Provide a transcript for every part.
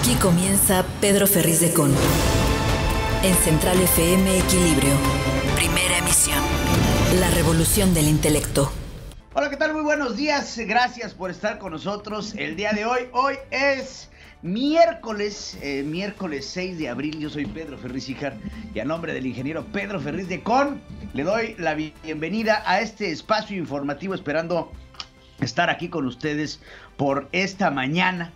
Aquí comienza Pedro Ferriz de Con. En Central FM Equilibrio. Primera emisión. La revolución del intelecto. Hola, ¿qué tal? Muy buenos días. Gracias por estar con nosotros el día de hoy. Hoy es miércoles 6 de abril. Yo soy Pedro Ferriz Híjar y a nombre del ingeniero Pedro Ferriz de Con le doy la bienvenida a este espacio informativo, esperando estar aquí con ustedes por esta mañana.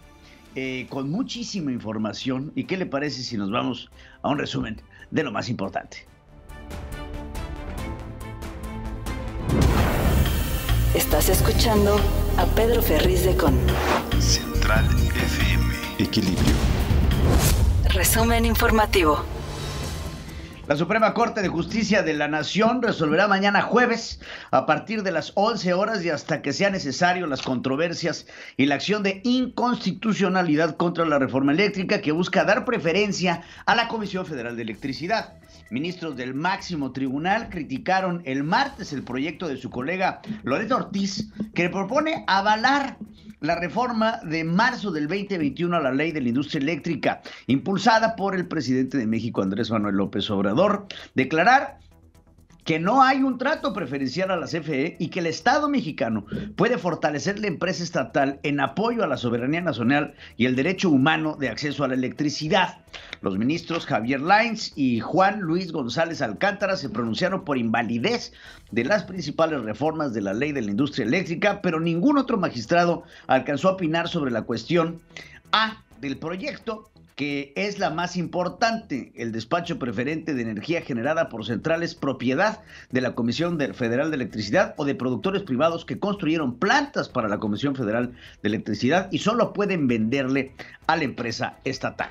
Con muchísima información. ¿Y qué le parece si nos vamos a un resumen de lo más importante? Estás escuchando a Pedro Ferriz de Con. Central FM Equilibrio. Resumen informativo. La Suprema Corte de Justicia de la Nación resolverá mañana jueves a partir de las 11 horas y hasta que sea necesario las controversias y la acción de inconstitucionalidad contra la reforma eléctrica que busca dar preferencia a la Comisión Federal de Electricidad. Ministros del máximo tribunal criticaron el martes el proyecto de su colega Loret Ortiz, que propone avalar la reforma de marzo del 2021 a la ley de la industria eléctrica, impulsada por el presidente de México, Andrés Manuel López Obrador. Declarar que no hay un trato preferencial a la CFE y que el Estado mexicano puede fortalecer la empresa estatal en apoyo a la soberanía nacional y el derecho humano de acceso a la electricidad. Los ministros Javier Lainz y Juan Luis González Alcántara se pronunciaron por invalidez de las principales reformas de la ley de la industria eléctrica, pero ningún otro magistrado alcanzó a opinar sobre la cuestión A del proyecto, que es la más importante: el despacho preferente de energía generada por centrales propiedad de la Comisión Federal de Electricidad o de productores privados que construyeron plantas para la Comisión Federal de Electricidad y solo pueden venderle a la empresa estatal.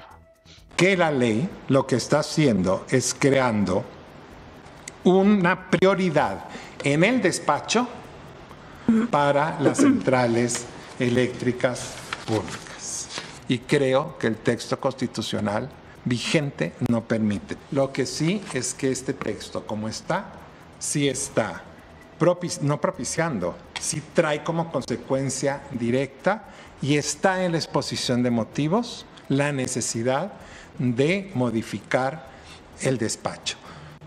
Que la ley lo que está haciendo es creando una prioridad en el despacho para las centrales eléctricas públicas. Y creo que el texto constitucional vigente no permite. Lo que sí es que este texto, como está, sí está no propiciando, sí trae como consecuencia directa y está en la exposición de motivos la necesidad de modificar el despacho.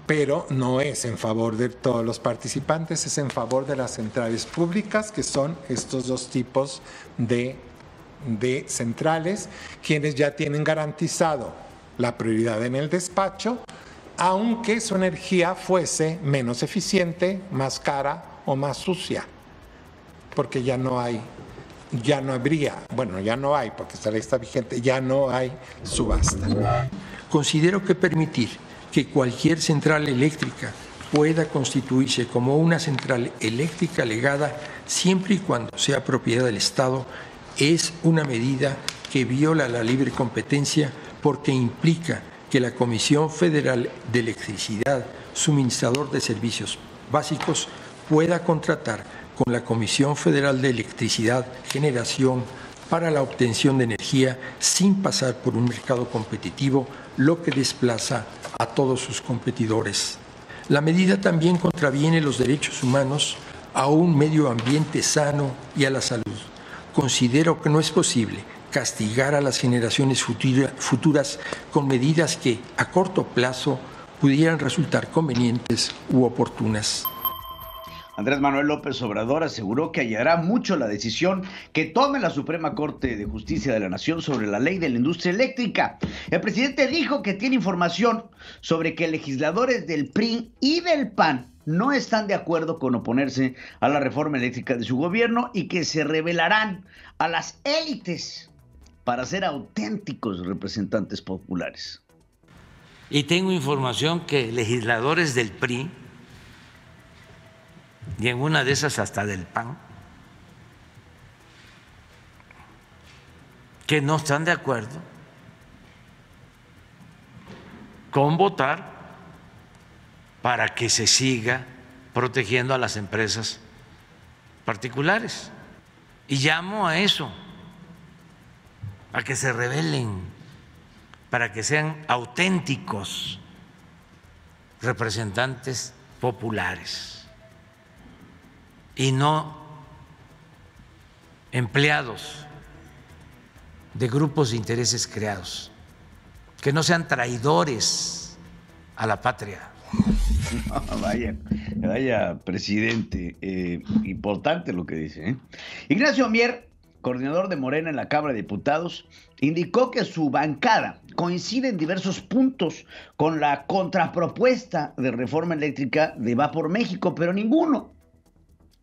Pero no es en favor de todos los participantes, es en favor de las centrales públicas, que son estos dos tipos de centrales, quienes ya tienen garantizado la prioridad en el despacho, aunque su energía fuese menos eficiente, más cara o más sucia, porque ya no hay porque esta ley está vigente, ya no hay subasta. Considero que permitir que cualquier central eléctrica pueda constituirse como una central eléctrica legada siempre y cuando sea propiedad del Estado es una medida que viola la libre competencia, porque implica que la Comisión Federal de Electricidad, suministrador de servicios básicos, pueda contratar con la Comisión Federal de Electricidad Generación para la obtención de energía sin pasar por un mercado competitivo, lo que desplaza a todos sus competidores. La medida también contraviene los derechos humanos, a un medio ambiente sano y a la salud. Considero que no es posible castigar a las generaciones futuras con medidas que a corto plazo pudieran resultar convenientes u oportunas. Andrés Manuel López Obrador aseguró que hallará mucho la decisión que tome la Suprema Corte de Justicia de la Nación sobre la ley de la industria eléctrica. El presidente dijo que tiene información sobre que legisladores del PRI y del PAN no están de acuerdo con oponerse a la reforma eléctrica de su gobierno y que se rebelarán a las élites para ser auténticos representantes populares. Y tengo información que legisladores del PRI, y en una de esas hasta del PAN, que no están de acuerdo con votar para que se siga protegiendo a las empresas particulares. Y llamo a eso, a que se rebelen, para que sean auténticos representantes populares y no empleados de grupos de intereses creados, que no sean traidores a la patria. Vaya, presidente, importante lo que dice, ¿eh? Ignacio Mier, coordinador de Morena en la Cámara de Diputados, indicó que su bancada coincide en diversos puntos con la contrapropuesta de reforma eléctrica de Va por México, pero ninguno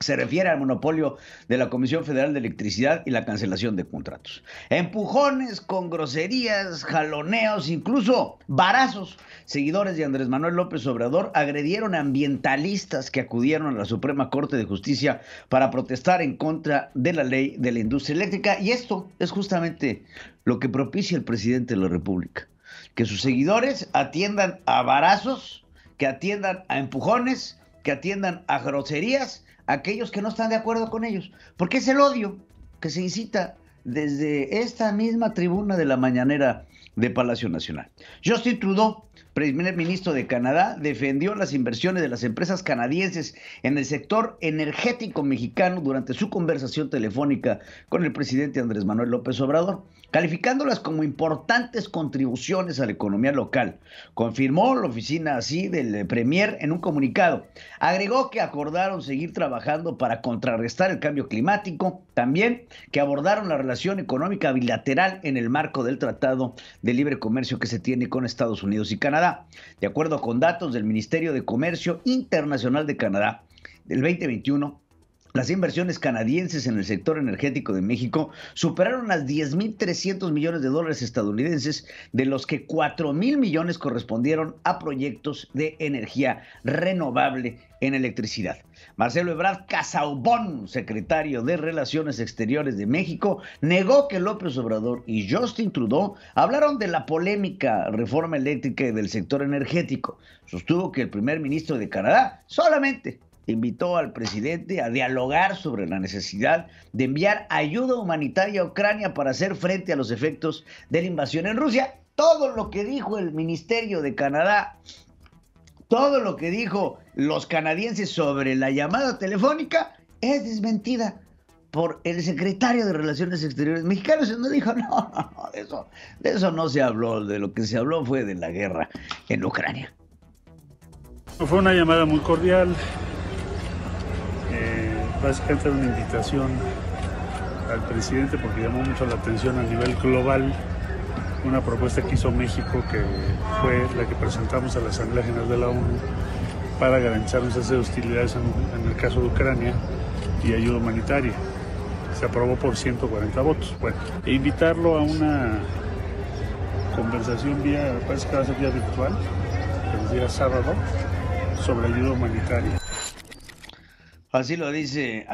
se refiere al monopolio de la Comisión Federal de Electricidad y la cancelación de contratos. Empujones con groserías, jaloneos, incluso varazos. Seguidores de Andrés Manuel López Obrador agredieron a ambientalistas que acudieron a la Suprema Corte de Justicia para protestar en contra de la ley de la industria eléctrica. Y esto es justamente lo que propicia el presidente de la República. Que sus seguidores atiendan a varazos, que atiendan a empujones, que atiendan a groserías, aquellos que no están de acuerdo con ellos, porque es el odio que se incita desde esta misma tribuna de la mañanera de Palacio Nacional. Justin Trudeau, primer ministro de Canadá, defendió las inversiones de las empresas canadienses en el sector energético mexicano durante su conversación telefónica con el presidente Andrés Manuel López Obrador, calificándolas como importantes contribuciones a la economía local. Confirmó la oficina así del Premier en un comunicado. Agregó que acordaron seguir trabajando para contrarrestar el cambio climático, también que abordaron la relación económica bilateral en el marco del Tratado de Libre Comercio que se tiene con Estados Unidos y Canadá. De acuerdo con datos del Ministerio de Comercio Internacional de Canadá del 2021, las inversiones canadienses en el sector energético de México superaron las 10.300 millones de dólares estadounidenses, de los que 4.000 millones correspondieron a proyectos de energía renovable en electricidad. Marcelo Ebrard Casaubon, secretario de Relaciones Exteriores de México, negó que López Obrador y Justin Trudeau hablaron de la polémica reforma eléctrica y del sector energético. Sostuvo que el primer ministro de Canadá solamente invitó al presidente a dialogar sobre la necesidad de enviar ayuda humanitaria a Ucrania para hacer frente a los efectos de la invasión en Rusia. Todo lo que dijo el Ministerio de Canadá, todo lo que dijo los canadienses sobre la llamada telefónica es desmentida por el secretario de Relaciones Exteriores mexicano. No dijo, no, de eso no se habló. De lo que se habló fue de la guerra en Ucrania. Fue una llamada muy cordial. Básicamente era una invitación al presidente porque llamó mucho la atención a nivel global una propuesta que hizo México, que fue la que presentamos a la Asamblea General de la ONU para garantizar un cese de hostilidades en el caso de Ucrania y ayuda humanitaria. Se aprobó por 140 votos. Bueno, e invitarlo a una conversación parece que va a ser vía virtual, el día sábado, sobre ayuda humanitaria. Así lo dice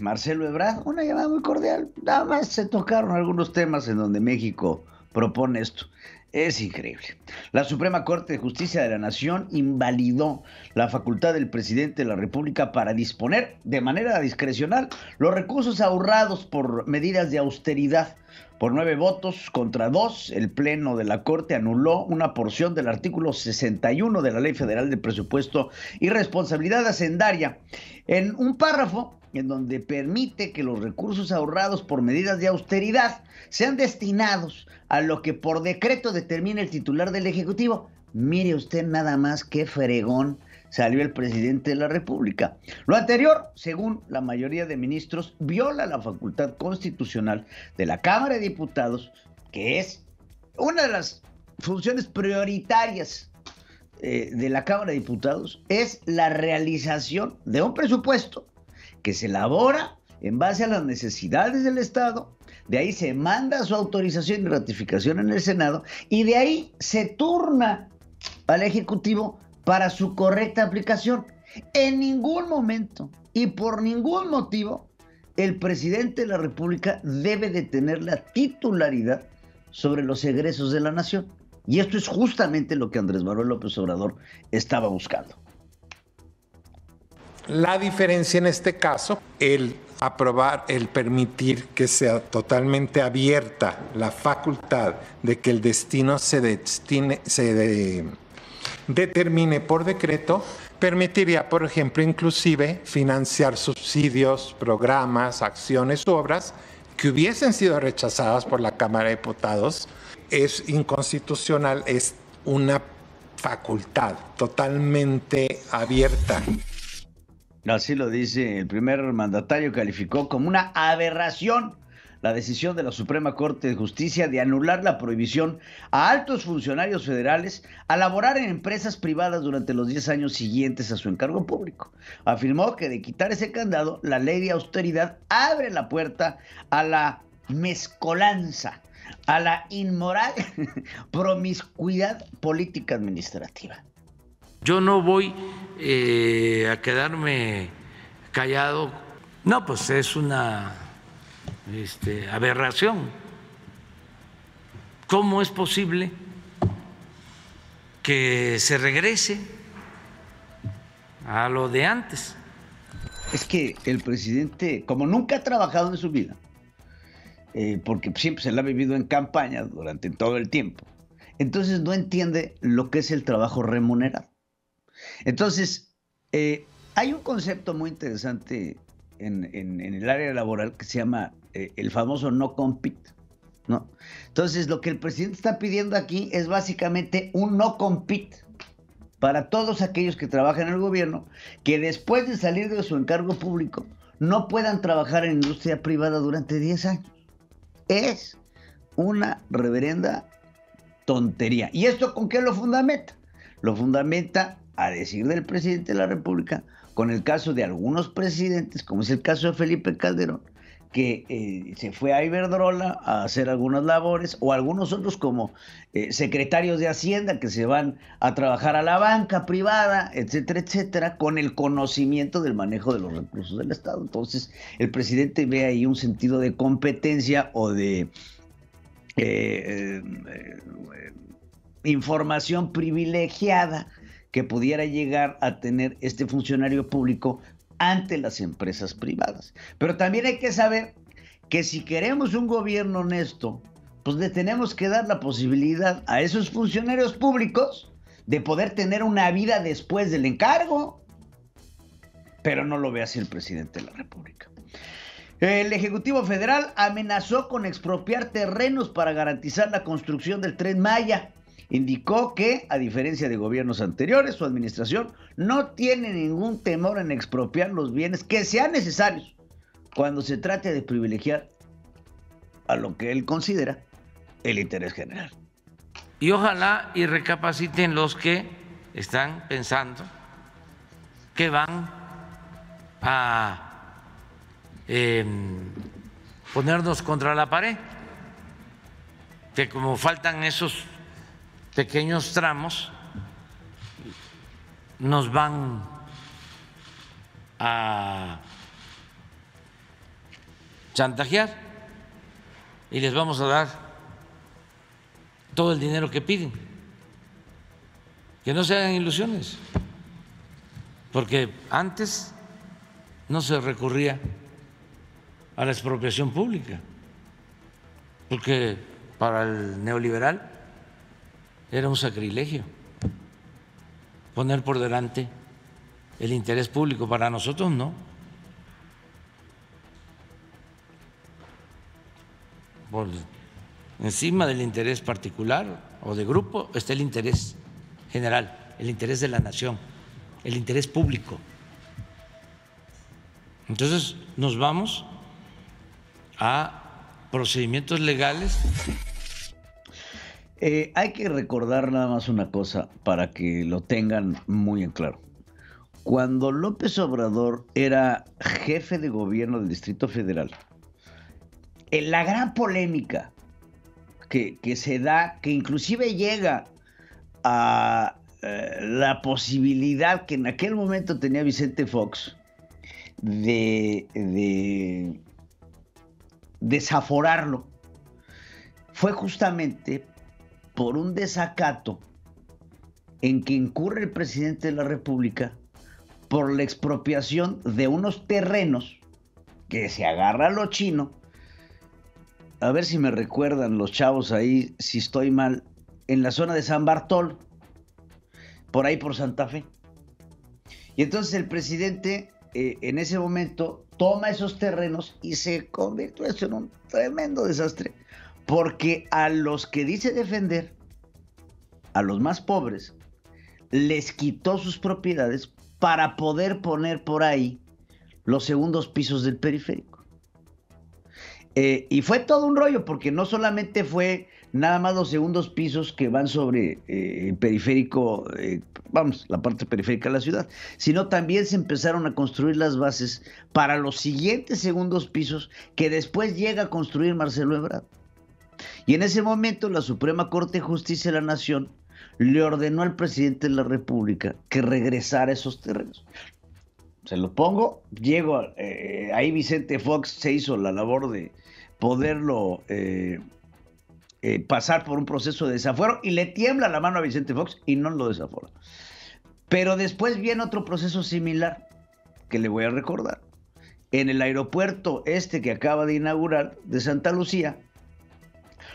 Marcelo Ebrard, una llamada muy cordial. Nada más se tocaron algunos temas en donde México propone esto. Es increíble. La Suprema Corte de Justicia de la Nación invalidó la facultad del presidente de la República para disponer de manera discrecional los recursos ahorrados por medidas de austeridad. Por 9 votos contra 2, el Pleno de la Corte anuló una porción del artículo 61 de la Ley Federal de Presupuesto y Responsabilidad Hacendaria, en un párrafo en donde permite que los recursos ahorrados por medidas de austeridad sean destinados a lo que por decreto determine el titular del Ejecutivo. Mire usted nada más qué fregón salió el presidente de la República. Lo anterior, según la mayoría de ministros, viola la facultad constitucional de la Cámara de Diputados, que es una de las funciones prioritarias de la Cámara de Diputados, es la realización de un presupuesto que se elabora en base a las necesidades del Estado. De ahí se manda su autorización y ratificación en el Senado, y de ahí se turna al Ejecutivo para su correcta aplicación. En ningún momento y por ningún motivo el presidente de la República debe de tener la titularidad sobre los egresos de la nación. Y esto es justamente lo que Andrés Manuel López Obrador estaba buscando. La diferencia en este caso, el permitir que sea totalmente abierta la facultad de que el destino se determine por decreto, permitiría, por ejemplo, inclusive financiar subsidios, programas, acciones u obras que hubiesen sido rechazadas por la Cámara de Diputados, es inconstitucional, es una facultad totalmente abierta. Así lo dice el primer mandatario, calificó como una aberración la decisión de la Suprema Corte de Justicia de anular la prohibición a altos funcionarios federales a laborar en empresas privadas durante los 10 años siguientes a su encargo público. Afirmó que de quitar ese candado, la ley de austeridad abre la puerta a la mezcolanza, a la inmoral promiscuidad política administrativa. Yo no voy a quedarme callado. No, pues es una aberración. ¿Cómo es posible que se regrese a lo de antes? Es que el presidente, como nunca ha trabajado en su vida, porque siempre se la ha vivido en campaña durante todo el tiempo, entonces no entiende lo que es el trabajo remunerado. Entonces, hay un concepto muy interesante en el área laboral que se llama el famoso no compete, ¿no? Entonces, lo que el presidente está pidiendo aquí es básicamente un no compete para todos aquellos que trabajan en el gobierno, que después de salir de su encargo público no puedan trabajar en industria privada durante 10 años. Es una reverenda tontería. ¿Y esto con qué lo fundamenta? Lo fundamenta, a decir del presidente de la República, con el caso de algunos presidentes, como es el caso de Felipe Calderón, que se fue a Iberdrola a hacer algunas labores, o algunos otros como secretarios de Hacienda que se van a trabajar a la banca privada, etcétera, etcétera, con el conocimiento del manejo de los recursos del Estado. Entonces, el presidente ve ahí un sentido de competencia o de información privilegiada que pudiera llegar a tener este funcionario público ante las empresas privadas. Pero también hay que saber que si queremos un gobierno honesto, pues le tenemos que dar la posibilidad a esos funcionarios públicos de poder tener una vida después del encargo. Pero no lo ve así el presidente de la República. El Ejecutivo Federal amenazó con expropiar terrenos para garantizar la construcción del Tren Maya. Indicó que, a diferencia de gobiernos anteriores, su administración no tiene ningún temor en expropiar los bienes que sean necesarios cuando se trate de privilegiar a lo que él considera el interés general. Y ojalá y recapaciten los que están pensando que van a ponernos contra la pared, que como faltan esos pequeños tramos, nos van a chantajear y les vamos a dar todo el dinero que piden. Que no se hagan ilusiones, porque antes no se recurría a la expropiación pública, porque para el neoliberal era un sacrilegio poner por delante el interés público. Para nosotros no. Por encima del interés particular o de grupo está el interés general, el interés de la nación, el interés público. Entonces nos vamos a procedimientos legales. Hay que recordar nada más una cosa para que lo tengan muy en claro. Cuando López Obrador era jefe de gobierno del Distrito Federal, la gran polémica que se da, que inclusive llega a la posibilidad que en aquel momento tenía Vicente Fox de desaforarlo, fue justamente por un desacato en que incurre el presidente de la República por la expropiación de unos terrenos que se agarra a lo chino. A ver si me recuerdan los chavos ahí, si estoy mal, en la zona de San Bartolo, por ahí por Santa Fe. Y entonces el presidente en ese momento toma esos terrenos y se convirtió esto en un tremendo desastre, porque a los que dice defender, a los más pobres, les quitó sus propiedades para poder poner por ahí los segundos pisos del periférico. Y fue todo un rollo, porque no solamente fue nada más los segundos pisos que van sobre el periférico, la parte periférica de la ciudad, sino también se empezaron a construir las bases para los siguientes segundos pisos que después llega a construir Marcelo Ebrard. Y en ese momento la Suprema Corte de Justicia de la Nación le ordenó al presidente de la República que regresara esos terrenos. Se lo pongo, ahí Vicente Fox se hizo la labor de poderlo pasar por un proceso de desafuero y le tiembla la mano a Vicente Fox y no lo desafora. Pero después viene otro proceso similar que le voy a recordar. En el aeropuerto que acaba de inaugurar de Santa Lucía,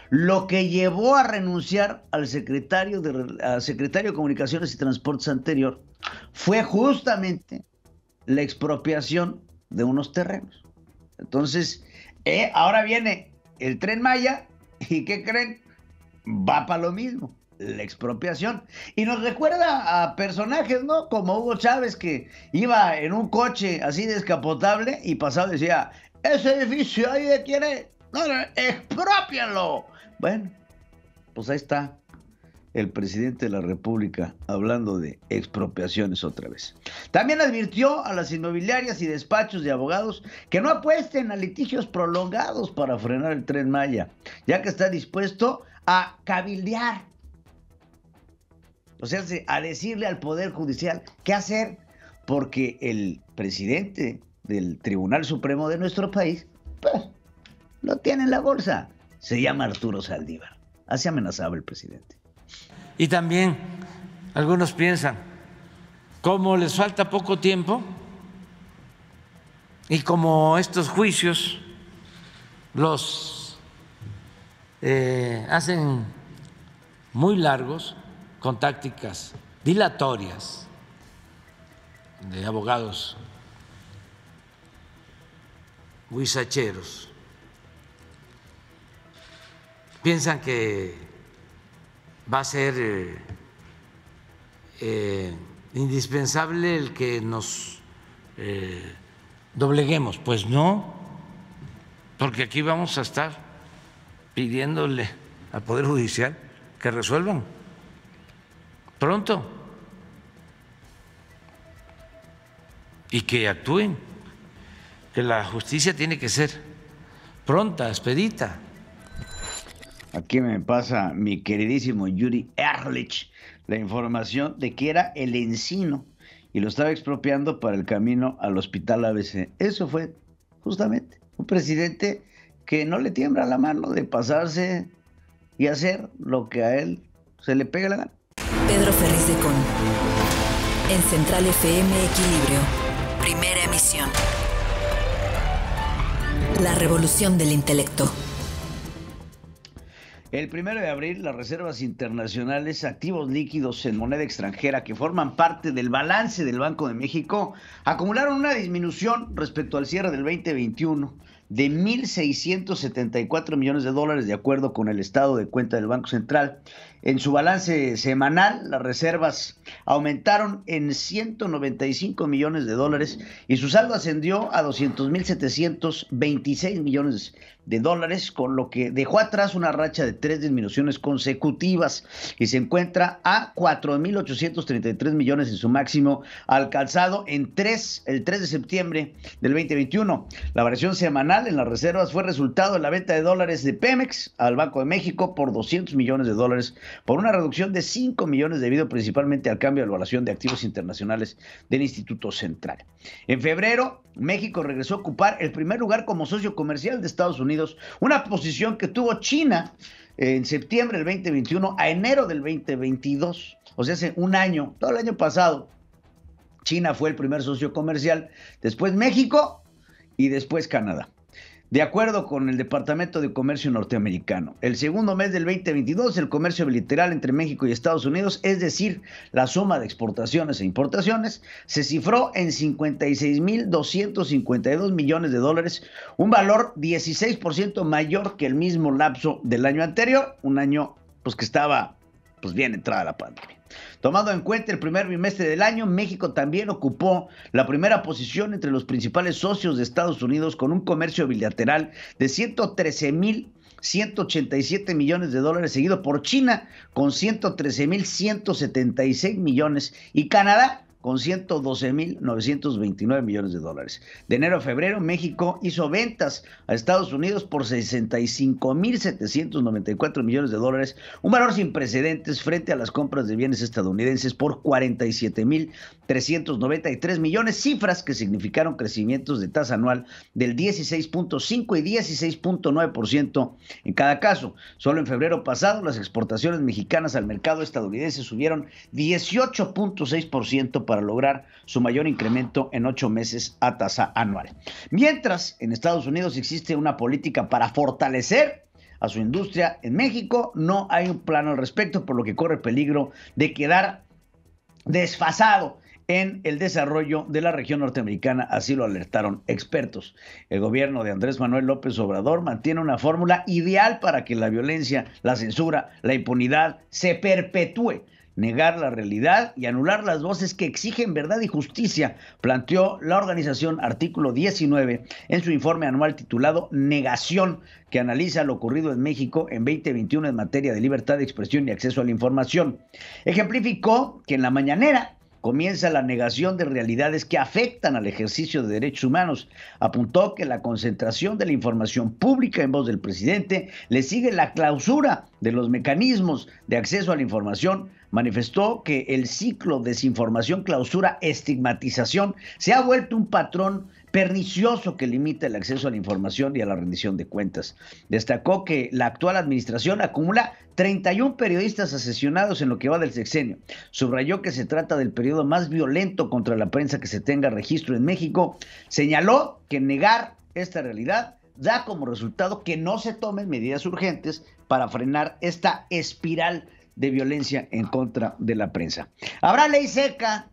lo que llevó a renunciar al secretario de Comunicaciones y Transportes anterior fue justamente la expropiación de unos terrenos. Entonces, ahora viene el Tren Maya y ¿qué creen? Va para lo mismo, la expropiación. Y nos recuerda a personajes, ¿no? Como Hugo Chávez, que iba en un coche así descapotable y pasaba y decía, ese edificio ahí de quién es, no, exprópianlo. Bueno, pues ahí está el presidente de la República hablando de expropiaciones otra vez. También advirtió a las inmobiliarias y despachos de abogados que no apuesten a litigios prolongados para frenar el Tren Maya, ya que está dispuesto a cabildear, o sea, a decirle al Poder Judicial qué hacer, porque el presidente del Tribunal Supremo de nuestro país, pues, lo tiene en la bolsa. Se llama Arturo Saldívar. Así amenazaba el presidente. Y también algunos piensan, como les falta poco tiempo y como estos juicios los hacen muy largos con tácticas dilatorias de abogados huizacheros, piensan que va a ser indispensable el que nos dobleguemos. Pues no, porque aquí vamos a estar pidiéndole al Poder Judicial que resuelvan pronto y que actúen, que la justicia tiene que ser pronta, expedita. Aquí me pasa mi queridísimo Yuri Ehrlich la información de que era el Encino y lo estaba expropiando para el camino al Hospital ABC. Eso fue justamente un presidente que no le tiembla la mano de pasarse y hacer lo que a él se le pega la gana. Pedro Ferriz de Con. En Central FM Equilibrio. Primera emisión. La revolución del intelecto. El 1 de abril, las reservas internacionales, activos líquidos en moneda extranjera que forman parte del balance del Banco de México, acumularon una disminución respecto al cierre del 2021 de 1.674 millones de dólares, de acuerdo con el estado de cuenta del Banco Central. En su balance semanal, las reservas aumentaron en 195 millones de dólares y su saldo ascendió a 200.726 millones de dólares, con lo que dejó atrás una racha de 3 disminuciones consecutivas y se encuentra a 4.833 millones en su máximo alcanzado el 3 de septiembre del 2021. La variación semanal en las reservas fue resultado de la venta de dólares de Pemex al Banco de México por 200 millones de dólares, por una reducción de 5 millones debido principalmente al cambio de evaluación de activos internacionales del Instituto Central. En febrero, México regresó a ocupar el primer lugar como socio comercial de Estados Unidos, una posición que tuvo China en septiembre del 2021 a enero del 2022, o sea, hace un año, todo el año pasado. China fue el primer socio comercial, después México y después Canadá. De acuerdo con el Departamento de Comercio norteamericano, el segundo mes del 2022, el comercio bilateral entre México y Estados Unidos, es decir, la suma de exportaciones e importaciones, se cifró en 56.252 millones de dólares, un valor 16% mayor que el mismo lapso del año anterior, un año pues que estaba bien entrada la pandemia. Tomando en cuenta el primer bimestre del año, México también ocupó la primera posición entre los principales socios de Estados Unidos con un comercio bilateral de 113.187 millones de dólares, seguido por China con 113.176 millones y Canadá con 112.929 millones de dólares. De enero a febrero, México hizo ventas a Estados Unidos por 65.794 millones de dólares, un valor sin precedentes frente a las compras de bienes estadounidenses por 47.393 millones, cifras que significaron crecimientos de tasa anual del 16.5 y 16.9% en cada caso. Solo en febrero pasado, las exportaciones mexicanas al mercado estadounidense subieron 18.6% para lograr su mayor incremento en 8 meses a tasa anual. Mientras, en Estados Unidos existe una política para fortalecer a su industria, en México no hay un plan al respecto, por lo que corre peligro de quedar desfasado en el desarrollo de la región norteamericana, así lo alertaron expertos. El gobierno de Andrés Manuel López Obrador mantiene una fórmula ideal para que la violencia, la censura, la impunidad se perpetúe. Negar la realidad y anular las voces que exigen verdad y justicia, planteó la organización Artículo 19 en su informe anual titulado Negación, que analiza lo ocurrido en México en 2021 en materia de libertad de expresión y acceso a la información. Ejemplificó que en la mañanera comienza la negación de realidades que afectan al ejercicio de derechos humanos. Apuntó que la concentración de la información pública en voz del presidente le sigue la clausura de los mecanismos de acceso a la información. Manifestó que el ciclo desinformación, clausura, estigmatización se ha vuelto un patrón pernicioso que limita el acceso a la información y a la rendición de cuentas. Destacó que la actual administración acumula 31 periodistas asesinados en lo que va del sexenio. Subrayó que se trata del periodo más violento contra la prensa que se tenga registro en México. Señaló que negar esta realidad da como resultado que no se tomen medidas urgentes para frenar esta espiral de violencia en contra de la prensa. Habrá ley seca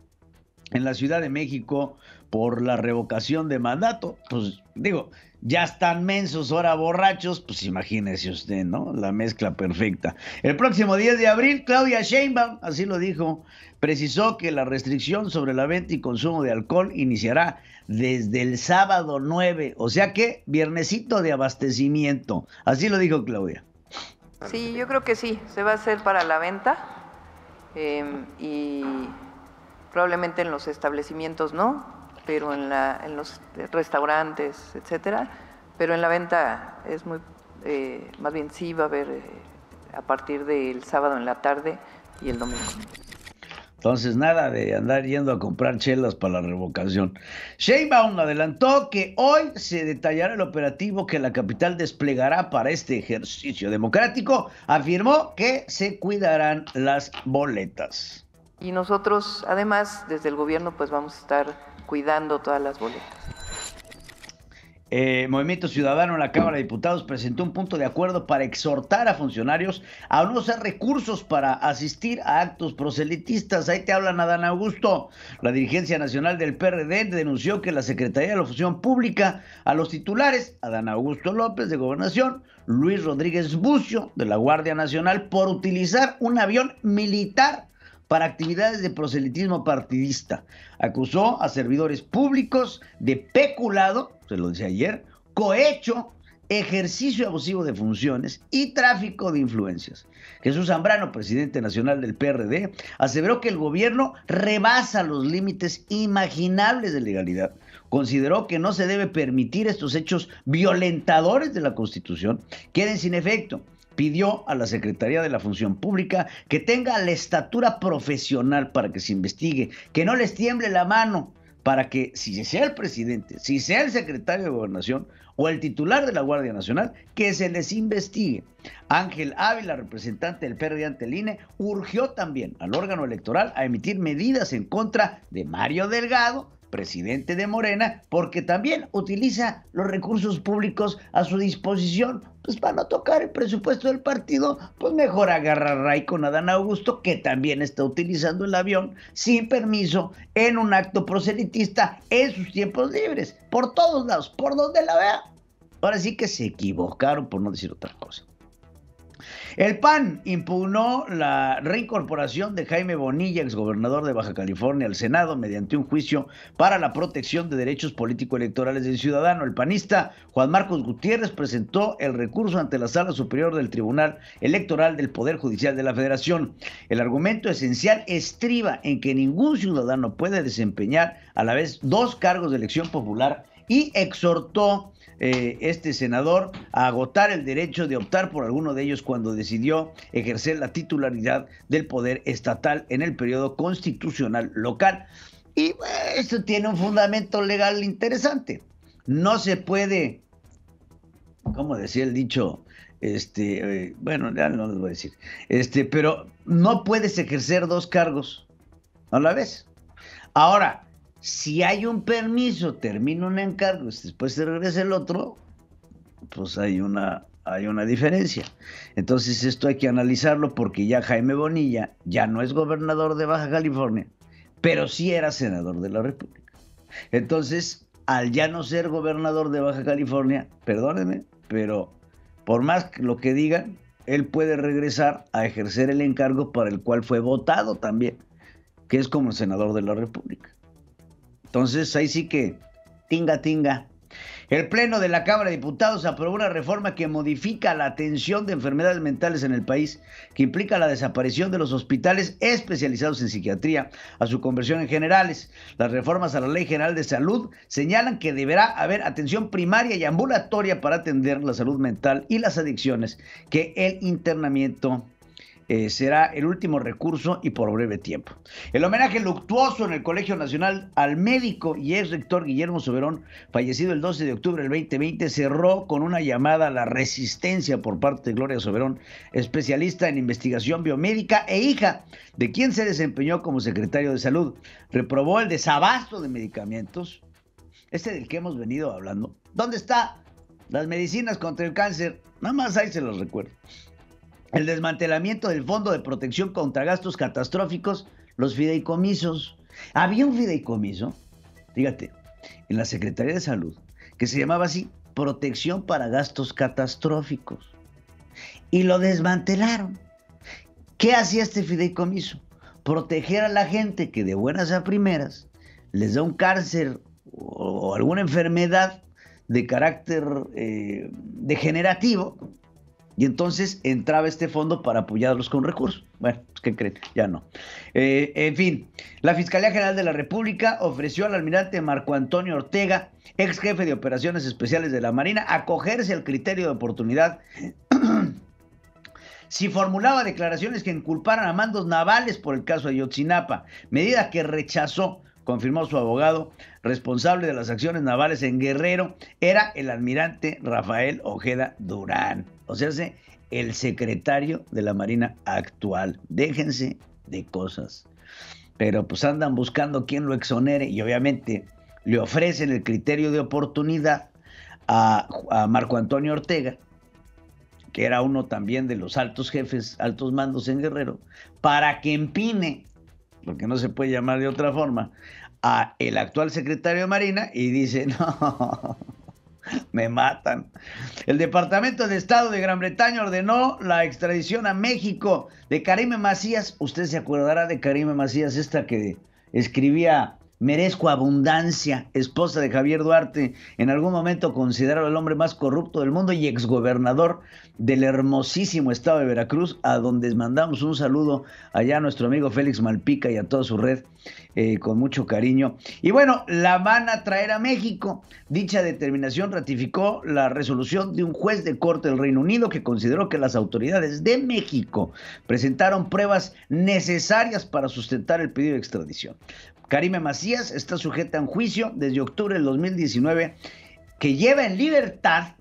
en la Ciudad de México por la revocación de mandato. Pues digo, ya están mensos, ahora borrachos, pues imagínese usted, ¿no? La mezcla perfecta. El próximo 10 de abril, Claudia Sheinbaum, así lo dijo, precisó que la restricción sobre la venta y consumo de alcohol iniciará desde el sábado 9, o sea que viernesito de abastecimiento. Así lo dijo Claudia. Sí, yo creo que sí, se va a hacer para la venta y probablemente en los establecimientos no, pero en los restaurantes, etcétera, pero en la venta es muy, más bien sí va a haber a partir del sábado en la tarde y el domingo. Entonces, nada de andar yendo a comprar chelas para la revocación. Sheinbaum adelantó que hoy se detallará el operativo que la capital desplegará para este ejercicio democrático. Afirmó que se cuidarán las boletas. Y nosotros, además, desde el gobierno, pues vamos a estar cuidando todas las boletas. Movimiento Ciudadano en la Cámara de Diputados presentó un punto de acuerdo para exhortar a funcionarios a no usar recursos para asistir a actos proselitistas. Ahí te hablan, Adán Augusto. La dirigencia nacional del PRD denunció que la Secretaría de la Función Pública a los titulares, Adán Augusto López de Gobernación, Luis Rodríguez Bucio de la Guardia Nacional, por utilizar un avión militar para actividades de proselitismo partidista. Acusó a servidores públicos de peculado, se lo decía ayer, cohecho, ejercicio abusivo de funciones y tráfico de influencias. Jesús Zambrano, presidente nacional del PRD, aseveró que el gobierno rebasa los límites imaginables de legalidad. Consideró que no se debe permitir estos hechos violentadores de la Constitución queden sin efecto. Pidió a la Secretaría de la Función Pública que tenga la estatura profesional para que se investigue, que no les tiemble la mano, para que si sea el presidente, si sea el secretario de Gobernación o el titular de la Guardia Nacional, que se les investigue. Ángel Ávila, representante del PRD ante el INE, urgió también al órgano electoral a emitir medidas en contra de Mario Delgado, presidente de Morena, porque también utiliza los recursos públicos a su disposición, pues para no tocar el presupuesto del partido, pues mejor agarra a Ray con Adán Augusto, que también está utilizando el avión sin permiso en un acto proselitista en sus tiempos libres, por todos lados, por donde la vea. Ahora sí que se equivocaron, por no decir otra cosa. El PAN impugnó la reincorporación de Jaime Bonilla, exgobernador de Baja California, al Senado mediante un juicio para la protección de derechos político-electorales del ciudadano. El panista Juan Marcos Gutiérrez presentó el recurso ante la Sala Superior del Tribunal Electoral del Poder Judicial de la Federación. El argumento esencial estriba en que ningún ciudadano puede desempeñar a la vez 2 cargos de elección popular y exhortó este senador a agotar el derecho de optar por alguno de ellos cuando decidió ejercer la titularidad del poder estatal en el periodo constitucional local. Y esto tiene un fundamento legal interesante. No se puede, ¿cómo decía el dicho? Bueno, ya no les voy a decir. Pero no puedes ejercer 2 cargos a la vez. Ahora, si hay un permiso, termina un encargo, después se regresa el otro, pues hay una diferencia. Entonces esto hay que analizarlo porque ya Jaime Bonilla ya no es gobernador de Baja California, pero sí era senador de la República. Entonces, al ya no ser gobernador de Baja California, perdónenme, pero por más lo que digan, él puede regresar a ejercer el encargo para el cual fue votado también, que es como senador de la República. Entonces, ahí sí que tinga. El Pleno de la Cámara de Diputados aprobó una reforma que modifica la atención de enfermedades mentales en el país, que implica la desaparición de los hospitales especializados en psiquiatría a su conversión en generales. Las reformas a la Ley General de Salud señalan que deberá haber atención primaria y ambulatoria para atender la salud mental y las adicciones, que el internamiento será el último recurso y por breve tiempo. El homenaje luctuoso en el Colegio Nacional al médico y ex rector Guillermo Soberón, fallecido el 12 de octubre del 2020, cerró con una llamada a la resistencia por parte de Gloria Soberón, especialista en investigación biomédica e hija de quien se desempeñó como secretario de Salud. Reprobó el desabasto de medicamentos, del que hemos venido hablando. ¿Dónde están las medicinas contra el cáncer? Nada más ahí se los recuerdo. El desmantelamiento del Fondo de Protección contra Gastos Catastróficos, los fideicomisos. Había un fideicomiso, fíjate, en la Secretaría de Salud, que se llamaba así, Protección para Gastos Catastróficos. Y lo desmantelaron. ¿Qué hacía este fideicomiso? Proteger a la gente que de buenas a primeras les da un cáncer o alguna enfermedad de carácter degenerativo. Y entonces entraba este fondo para apoyarlos con recursos. Bueno, ¿qué creen? Ya no. En fin, la Fiscalía General de la República ofreció al almirante Marco Antonio Ortega, ex jefe de operaciones especiales de la Marina, acogerse al criterio de oportunidad si formulaba declaraciones que inculparan a mandos navales por el caso Ayotzinapa, medida que rechazó. Confirmó su abogado, responsable de las acciones navales en Guerrero, era el almirante Rafael Ojeda Durán, o sea, el secretario de la Marina actual. Déjense de cosas. Pero pues andan buscando quién lo exonere y obviamente le ofrecen el criterio de oportunidad a Marco Antonio Ortega, que era uno también de los altos jefes, altos mandos en Guerrero, para que empine, porque no se puede llamar de otra forma, a el actual secretario de Marina y dice, no, me matan. El Departamento de Estado de Gran Bretaña ordenó la extradición a México de Karime Macías. Usted se acordará de Karime Macías, esta que escribía Merezco abundancia, esposa de Javier Duarte, en algún momento considerado el hombre más corrupto del mundo y exgobernador del hermosísimo estado de Veracruz, a donde mandamos un saludo allá a nuestro amigo Félix Malpica y a toda su red, con mucho cariño. Y bueno, la van a traer a México. Dicha determinación ratificó la resolución de un juez de corte del Reino Unido que consideró que las autoridades de México presentaron pruebas necesarias para sustentar el pedido de extradición. Karime Macías está sujeta a un juicio desde octubre del 2019 que lleva en libertad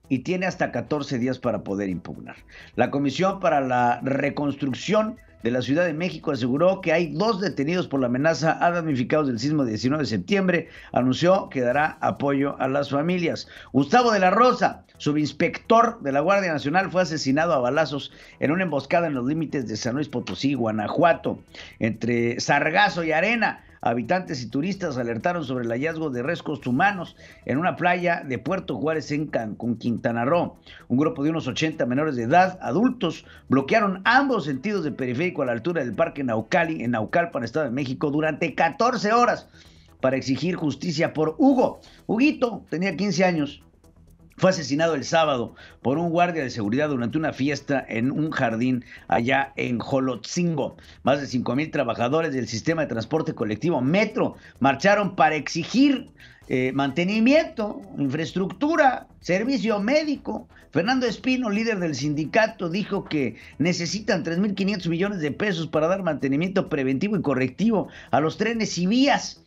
y tiene hasta 14 días para poder impugnar. La Comisión para la Reconstrucción de la Ciudad de México aseguró que hay 2 detenidos por la amenaza a damnificados del sismo del 19 de septiembre. Anunció que dará apoyo a las familias. Gustavo de la Rosa, subinspector de la Guardia Nacional, fue asesinado a balazos en una emboscada en los límites de San Luis Potosí, Guanajuato, entre Sargazo y arena. Habitantes y turistas alertaron sobre el hallazgo de restos humanos en una playa de Puerto Juárez en Cancún, Quintana Roo. Un grupo de unos 80 menores de edad, adultos, bloquearon ambos sentidos del periférico a la altura del Parque Naucali, en Naucalpan, Estado de México, durante 14 horas para exigir justicia por Hugo. Huguito tenía 15 años. Fue asesinado el sábado por un guardia de seguridad durante una fiesta en un jardín allá en Jolotzingo. Más de 5,000 trabajadores del sistema de transporte colectivo Metro marcharon para exigir mantenimiento, infraestructura, servicio médico. Fernando Espino, líder del sindicato, dijo que necesitan 3.500 millones de pesos para dar mantenimiento preventivo y correctivo a los trenes y vías,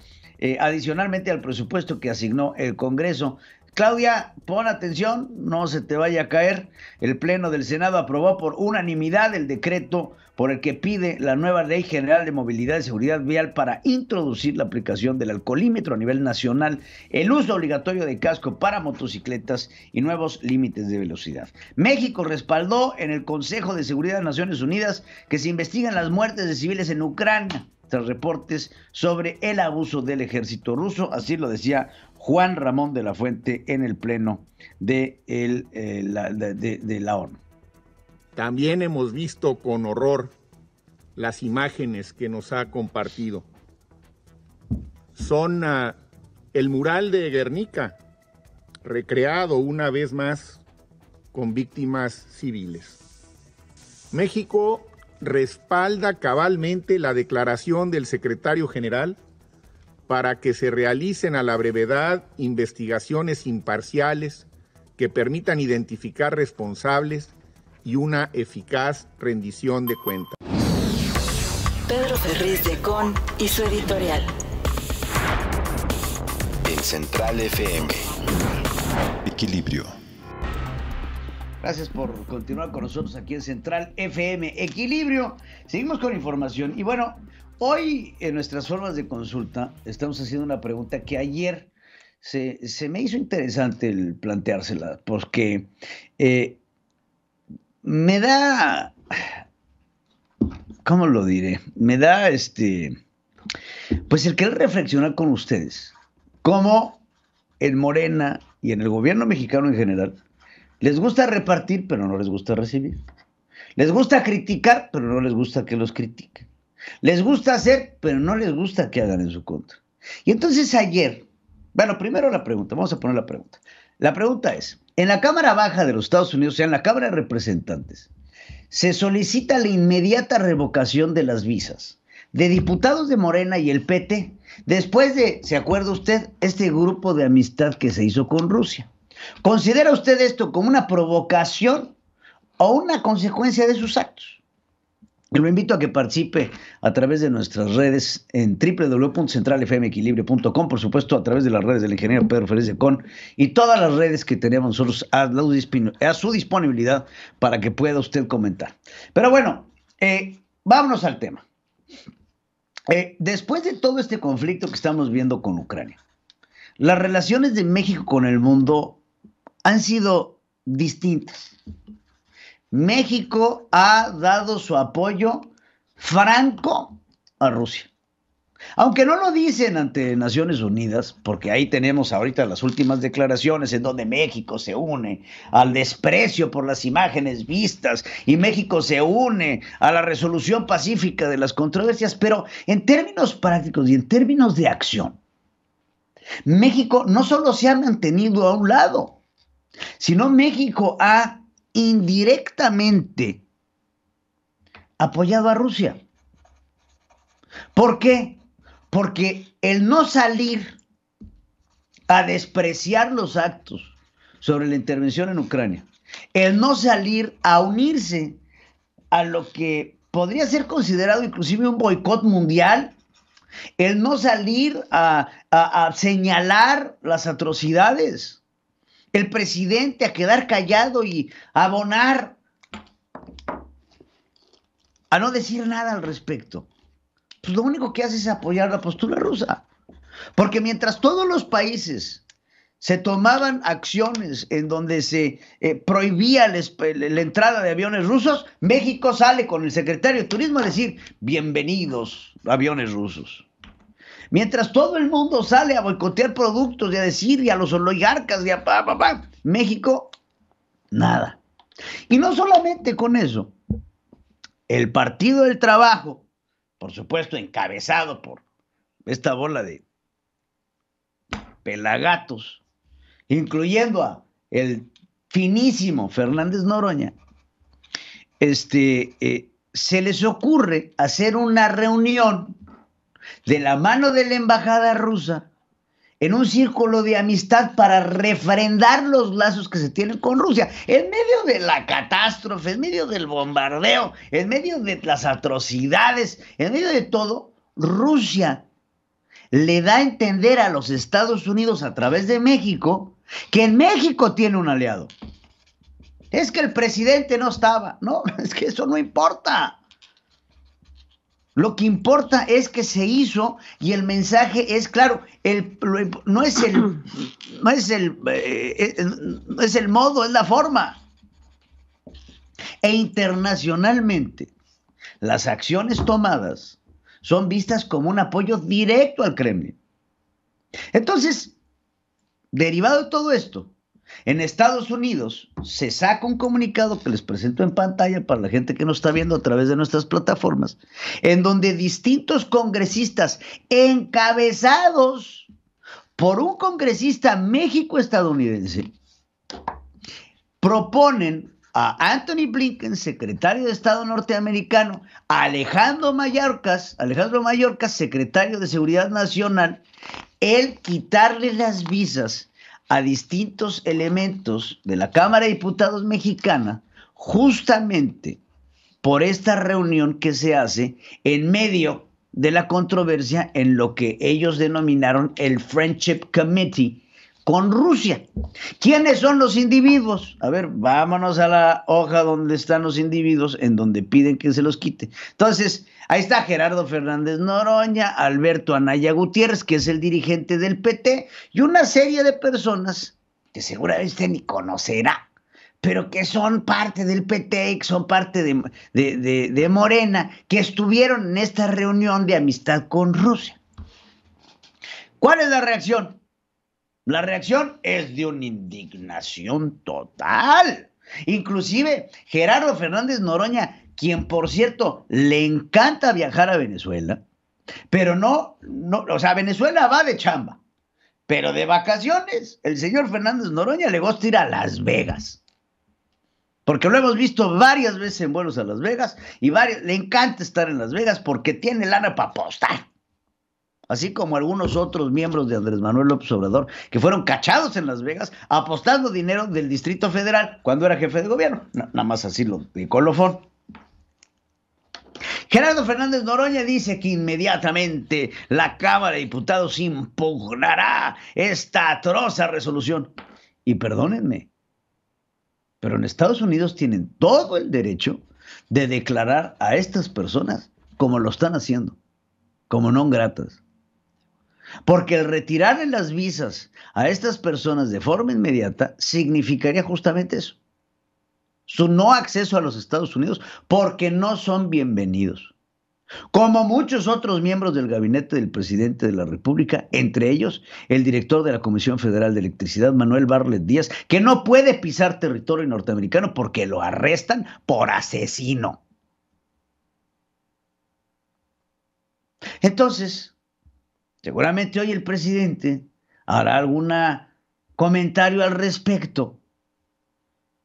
adicionalmente al presupuesto que asignó el Congreso. Claudia, pon atención, no se te vaya a caer. El Pleno del Senado aprobó por unanimidad el decreto por el que pide la nueva Ley General de Movilidad y Seguridad Vial para introducir la aplicación del alcoholímetro a nivel nacional, el uso obligatorio de casco para motocicletas y nuevos límites de velocidad. México respaldó en el Consejo de Seguridad de Naciones Unidas que se investigan las muertes de civiles en Ucrania tras reportes sobre el abuso del ejército ruso. Así lo decía Juan Ramón de la Fuente en el Pleno de la ONU. También hemos visto con horror las imágenes que nos ha compartido. Son el mural de Guernica, recreado una vez más con víctimas civiles. México respalda cabalmente la declaración del secretario general para que se realicen a la brevedad investigaciones imparciales que permitan identificar responsables y una eficaz rendición de cuentas. Pedro Ferriz de Con y su editorial. En Central FM. Equilibrio. Gracias por continuar con nosotros aquí en Central FM Equilibrio. Seguimos con información. Y bueno, hoy en nuestras formas de consulta estamos haciendo una pregunta que ayer se me hizo interesante el planteársela, porque me da, ¿cómo lo diré? Me da pues el querer reflexionar con ustedes, cómo en Morena y en el gobierno mexicano en general les gusta repartir, pero no les gusta recibir. Les gusta criticar, pero no les gusta que los critiquen. Les gusta hacer, pero no les gusta que hagan en su contra. Y entonces ayer, bueno, primero la pregunta, vamos a poner la pregunta. La pregunta es, en la Cámara Baja de los Estados Unidos, o sea, en la Cámara de Representantes, se solicita la inmediata revocación de las visas de diputados de Morena y el PT, después de, ¿se acuerda usted?, este grupo de amistad que se hizo con Rusia. ¿Considera usted esto como una provocación o una consecuencia de sus actos? Y lo invito a que participe a través de nuestras redes en www.centralfmequilibrio.com, por supuesto a través de las redes del ingeniero Pedro Ferriz de Con y todas las redes que tenemos nosotros a su disponibilidad para que pueda usted comentar. Pero bueno, vámonos al tema. Después de todo este conflicto que estamos viendo con Ucrania, las relaciones de México con el mundo han sido distintas. México ha dado su apoyo franco a Rusia. Aunque no lo dicen ante Naciones Unidas, porque ahí tenemos ahorita las últimas declaraciones en donde México se une al desprecio por las imágenes vistas y México se une a la resolución pacífica de las controversias, pero en términos prácticos y en términos de acción, México no solo se ha mantenido a un lado, sino México ha indirectamente apoyado a Rusia. ¿Por qué? Porque el no salir a despreciar los actos sobre la intervención en Ucrania, el no salir a unirse a lo que podría ser considerado inclusive un boicot mundial, el no salir a señalar las atrocidades, el presidente a quedar callado y abonar a no decir nada al respecto, pues lo único que hace es apoyar la postura rusa. Porque mientras todos los países se tomaban acciones en donde se prohibía la entrada de aviones rusos, México sale con el secretario de Turismo a decir, bienvenidos aviones rusos. Mientras todo el mundo sale a boicotear productos y a decir y a los oligarcas y a México, nada. Y no solamente con eso, el Partido del Trabajo, por supuesto encabezado por esta bola de pelagatos, incluyendo a el finísimo Fernández Noroña, se les ocurre hacer una reunión de la mano de la embajada rusa en un círculo de amistad para refrendar los lazos que se tienen con Rusia. En medio de la catástrofe, en medio del bombardeo, en medio de las atrocidades, en medio de todo, Rusia le da a entender a los Estados Unidos a través de México que en México tiene un aliado. Es que el presidente no estaba. No, es que eso no importa. Lo que importa es que se hizo y el mensaje es claro. No es el modo, es la forma. E internacionalmente, las acciones tomadas son vistas como un apoyo directo al Kremlin. Entonces, derivado de todo esto, en Estados Unidos se saca un comunicado que les presento en pantalla para la gente que nos está viendo a través de nuestras plataformas, en donde distintos congresistas encabezados por un congresista méxico-estadounidense proponen a Anthony Blinken, secretario de Estado norteamericano, a Alejandro Mayorkas, secretario de Seguridad Nacional, el quitarle las visas a distintos elementos de la Cámara de Diputados mexicana, justamente por esta reunión que se hace en medio de la controversia en lo que ellos denominaron el Friendship Committee con Rusia. ¿Quiénes son los individuos? A ver, vámonos a la hoja donde están los individuos, en donde piden que se los quite. Entonces, ahí está Gerardo Fernández Noroña, Alberto Anaya Gutiérrez, que es el dirigente del PT, y una serie de personas que seguramente ni conocerá, pero que son parte del PT, que son parte de Morena, que estuvieron en esta reunión de amistad con Rusia. ¿Cuál es la reacción? La reacción es de una indignación total. Inclusive Gerardo Fernández Noroña, quien por cierto le encanta viajar a Venezuela, pero no, o sea, Venezuela va de chamba, pero de vacaciones el señor Fernández Noroña le gusta ir a Las Vegas. Porque lo hemos visto varias veces en vuelos a Las Vegas y le encanta estar en Las Vegas porque tiene lana para apostar. Así como algunos otros miembros de Andrés Manuel López Obrador que fueron cachados en Las Vegas apostando dinero del Distrito Federal cuando era jefe de gobierno. Nada más así lo de colofón. Gerardo Fernández Noroña dice que inmediatamente la Cámara de Diputados impugnará esta atroz resolución. Y perdónenme, pero en Estados Unidos tienen todo el derecho de declarar a estas personas como lo están haciendo, como non gratas. Porque el retirarle las visas a estas personas de forma inmediata significaría justamente eso. Su no acceso a los Estados Unidos porque no son bienvenidos. Como muchos otros miembros del gabinete del presidente de la República, entre ellos el director de la Comisión Federal de Electricidad, Manuel Bartlett Díaz, que no puede pisar territorio norteamericano porque lo arrestan por asesino. Entonces, seguramente hoy el presidente hará algún comentario al respecto,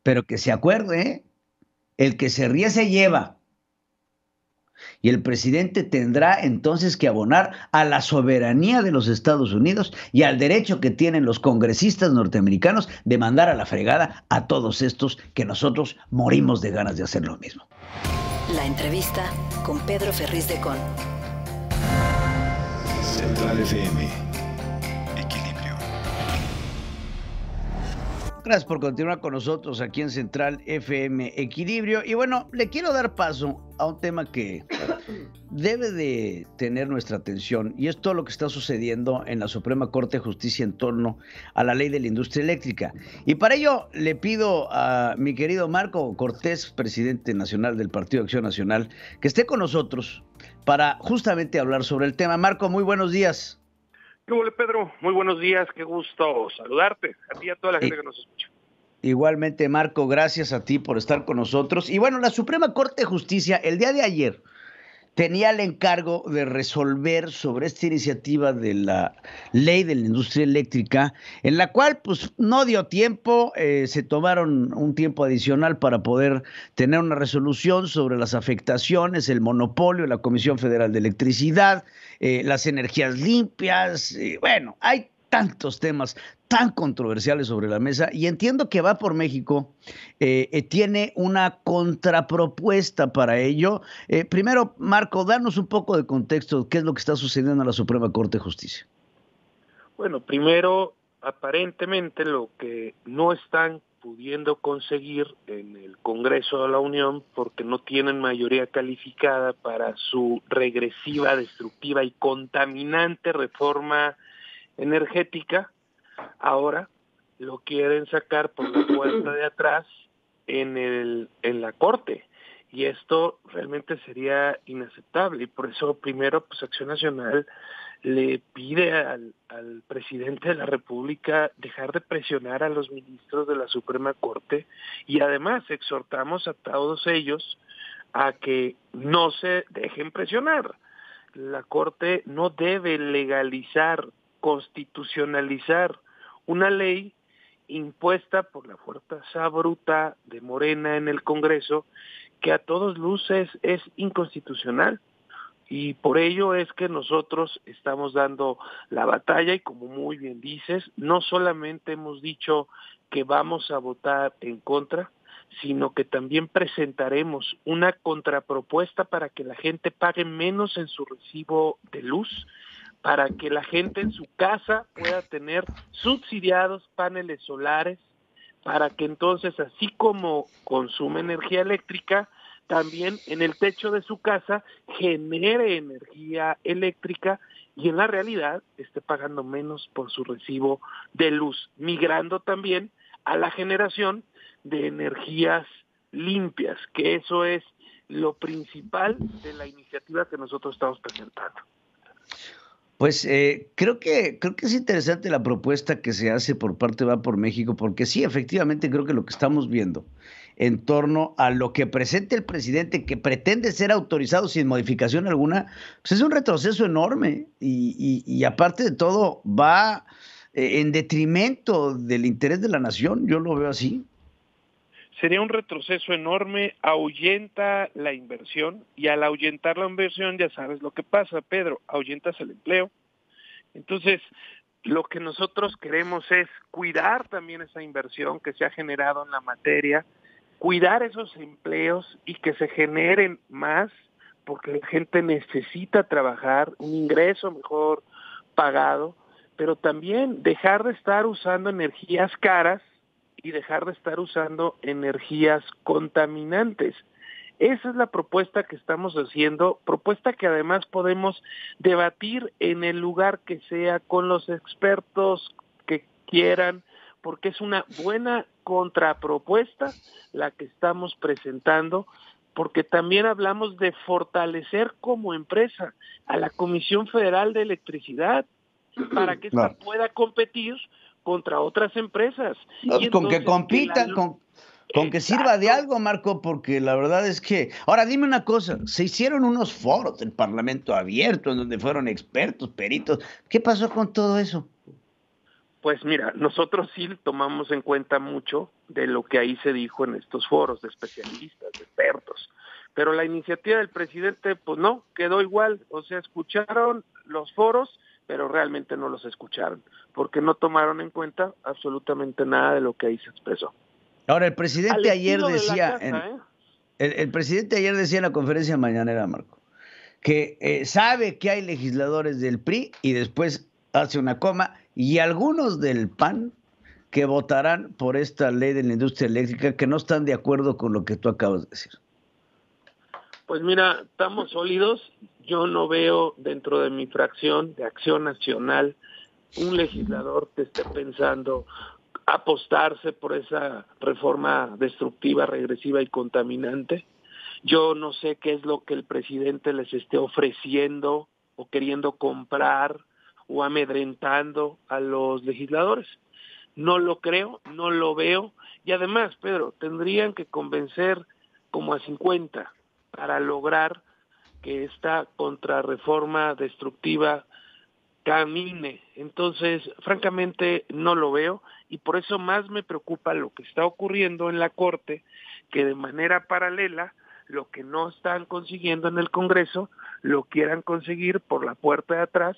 pero que se acuerde, el que se ríe se lleva. Y el presidente tendrá entonces que abonar a la soberanía de los Estados Unidos y al derecho que tienen los congresistas norteamericanos de mandar a la fregada a todos estos que nosotros morimos de ganas de hacer lo mismo. La entrevista con Pedro Ferriz de Con. Central FM. Equilibrio. Gracias por continuar con nosotros aquí en Central FM Equilibrio. Y bueno, le quiero dar paso a un tema que debe de tener nuestra atención, y es todo lo que está sucediendo en la Suprema Corte de Justicia en torno a la ley de la industria eléctrica. Y para ello le pido a mi querido Marco Cortés, presidente nacional del Partido Acción Nacional, que esté con nosotros para justamente hablar sobre el tema. Marco, muy buenos días. ¿Qué hubo, Pedro? Muy buenos días, qué gusto saludarte, a ti y a toda la gente que nos escucha. Igualmente, Marco, gracias a ti por estar con nosotros. Y bueno, la Suprema Corte de Justicia el día de ayer tenía el encargo de resolver sobre esta iniciativa de la ley de la industria eléctrica, en la cual pues no dio tiempo, se tomaron un tiempo adicional para poder tener una resolución sobre las afectaciones, el monopolio, la Comisión Federal de Electricidad, las energías limpias, bueno, hay tantos temas tan controversiales sobre la mesa, y entiendo que Va por México tiene una contrapropuesta para ello. Primero, Marco, danos un poco de contexto, ¿qué es lo que está sucediendo en la Suprema Corte de Justicia? Bueno, primero, aparentemente lo que no están pudiendo conseguir en el Congreso de la Unión, porque no tienen mayoría calificada para su regresiva, destructiva y contaminante reforma energética, ahora lo quieren sacar por la puerta de atrás en la Corte, y esto realmente sería inaceptable, y por eso primero pues Acción Nacional le pide al presidente de la República dejar de presionar a los ministros de la Suprema Corte, y además exhortamos a todos ellos a que no se dejen presionar. La Corte no debe legalizar, constitucionalizar una ley impuesta por la fuerza bruta de Morena en el Congreso, que a todas luces es inconstitucional. Y por ello es que nosotros estamos dando la batalla, y como muy bien dices, no solamente hemos dicho que vamos a votar en contra, sino que también presentaremos una contrapropuesta para que la gente pague menos en su recibo de luz, para que la gente en su casa pueda tener subsidiados paneles solares, para que entonces, así como consume energía eléctrica, también en el techo de su casa genere energía eléctrica, y en la realidad esté pagando menos por su recibo de luz, migrando también a la generación de energías limpias, que eso es lo principal de la iniciativa que nosotros estamos presentando. Pues creo que es interesante la propuesta que se hace por parte de Va por México, porque sí, efectivamente creo que lo que estamos viendo en torno a lo que presenta el presidente, que pretende ser autorizado sin modificación alguna, pues es un retroceso enorme, y aparte de todo va en detrimento del interés de la nación. Yo lo veo así. Sería un retroceso enorme, ahuyenta la inversión, y al ahuyentar la inversión ya sabes lo que pasa, Pedro, ahuyentas el empleo. Entonces, lo que nosotros queremos es cuidar también esa inversión que se ha generado en la materia, cuidar esos empleos y que se generen más, porque la gente necesita trabajar, un ingreso mejor pagado, pero también dejar de estar usando energías caras y dejar de estar usando energías contaminantes. Esa es la propuesta que estamos haciendo, propuesta que además podemos debatir en el lugar que sea, con los expertos que quieran, porque es una buena contrapropuesta la que estamos presentando, porque también hablamos de fortalecer como empresa a la Comisión Federal de Electricidad para que ésta pueda competir contra otras empresas. No, y con que compitan, con que sirva de algo, Marco, porque la verdad es que... Ahora, dime una cosa, se hicieron unos foros del Parlamento abierto en donde fueron expertos, peritos. ¿Qué pasó con todo eso? Pues mira, nosotros sí tomamos en cuenta mucho de lo que ahí se dijo en estos foros de especialistas, de expertos, pero la iniciativa del presidente, pues no, quedó igual. O sea, escucharon los foros, pero realmente no los escucharon, porque no tomaron en cuenta absolutamente nada de lo que ahí se expresó. Ahora, el presidente ayer decía, el presidente ayer decía en la conferencia mañanera, Marco, que sabe que hay legisladores del PRI, y después hace una coma, y algunos del PAN que votarán por esta ley de la industria eléctrica que no están de acuerdo con lo que tú acabas de decir? Pues mira, estamos sólidos. Yo no veo dentro de mi fracción de Acción Nacional un legislador que esté pensando apostarse por esa reforma destructiva, regresiva y contaminante. Yo no sé qué es lo que el presidente les esté ofreciendo o queriendo comprar o amedrentando a los legisladores. No lo creo, no lo veo. Y además, Pedro, tendrían que convencer como a 50 para lograr que esta contrarreforma destructiva camine. Entonces, francamente, no lo veo, y por eso más me preocupa lo que está ocurriendo en la Corte, que de manera paralela, lo que no están consiguiendo en el Congreso, lo quieran conseguir por la puerta de atrás,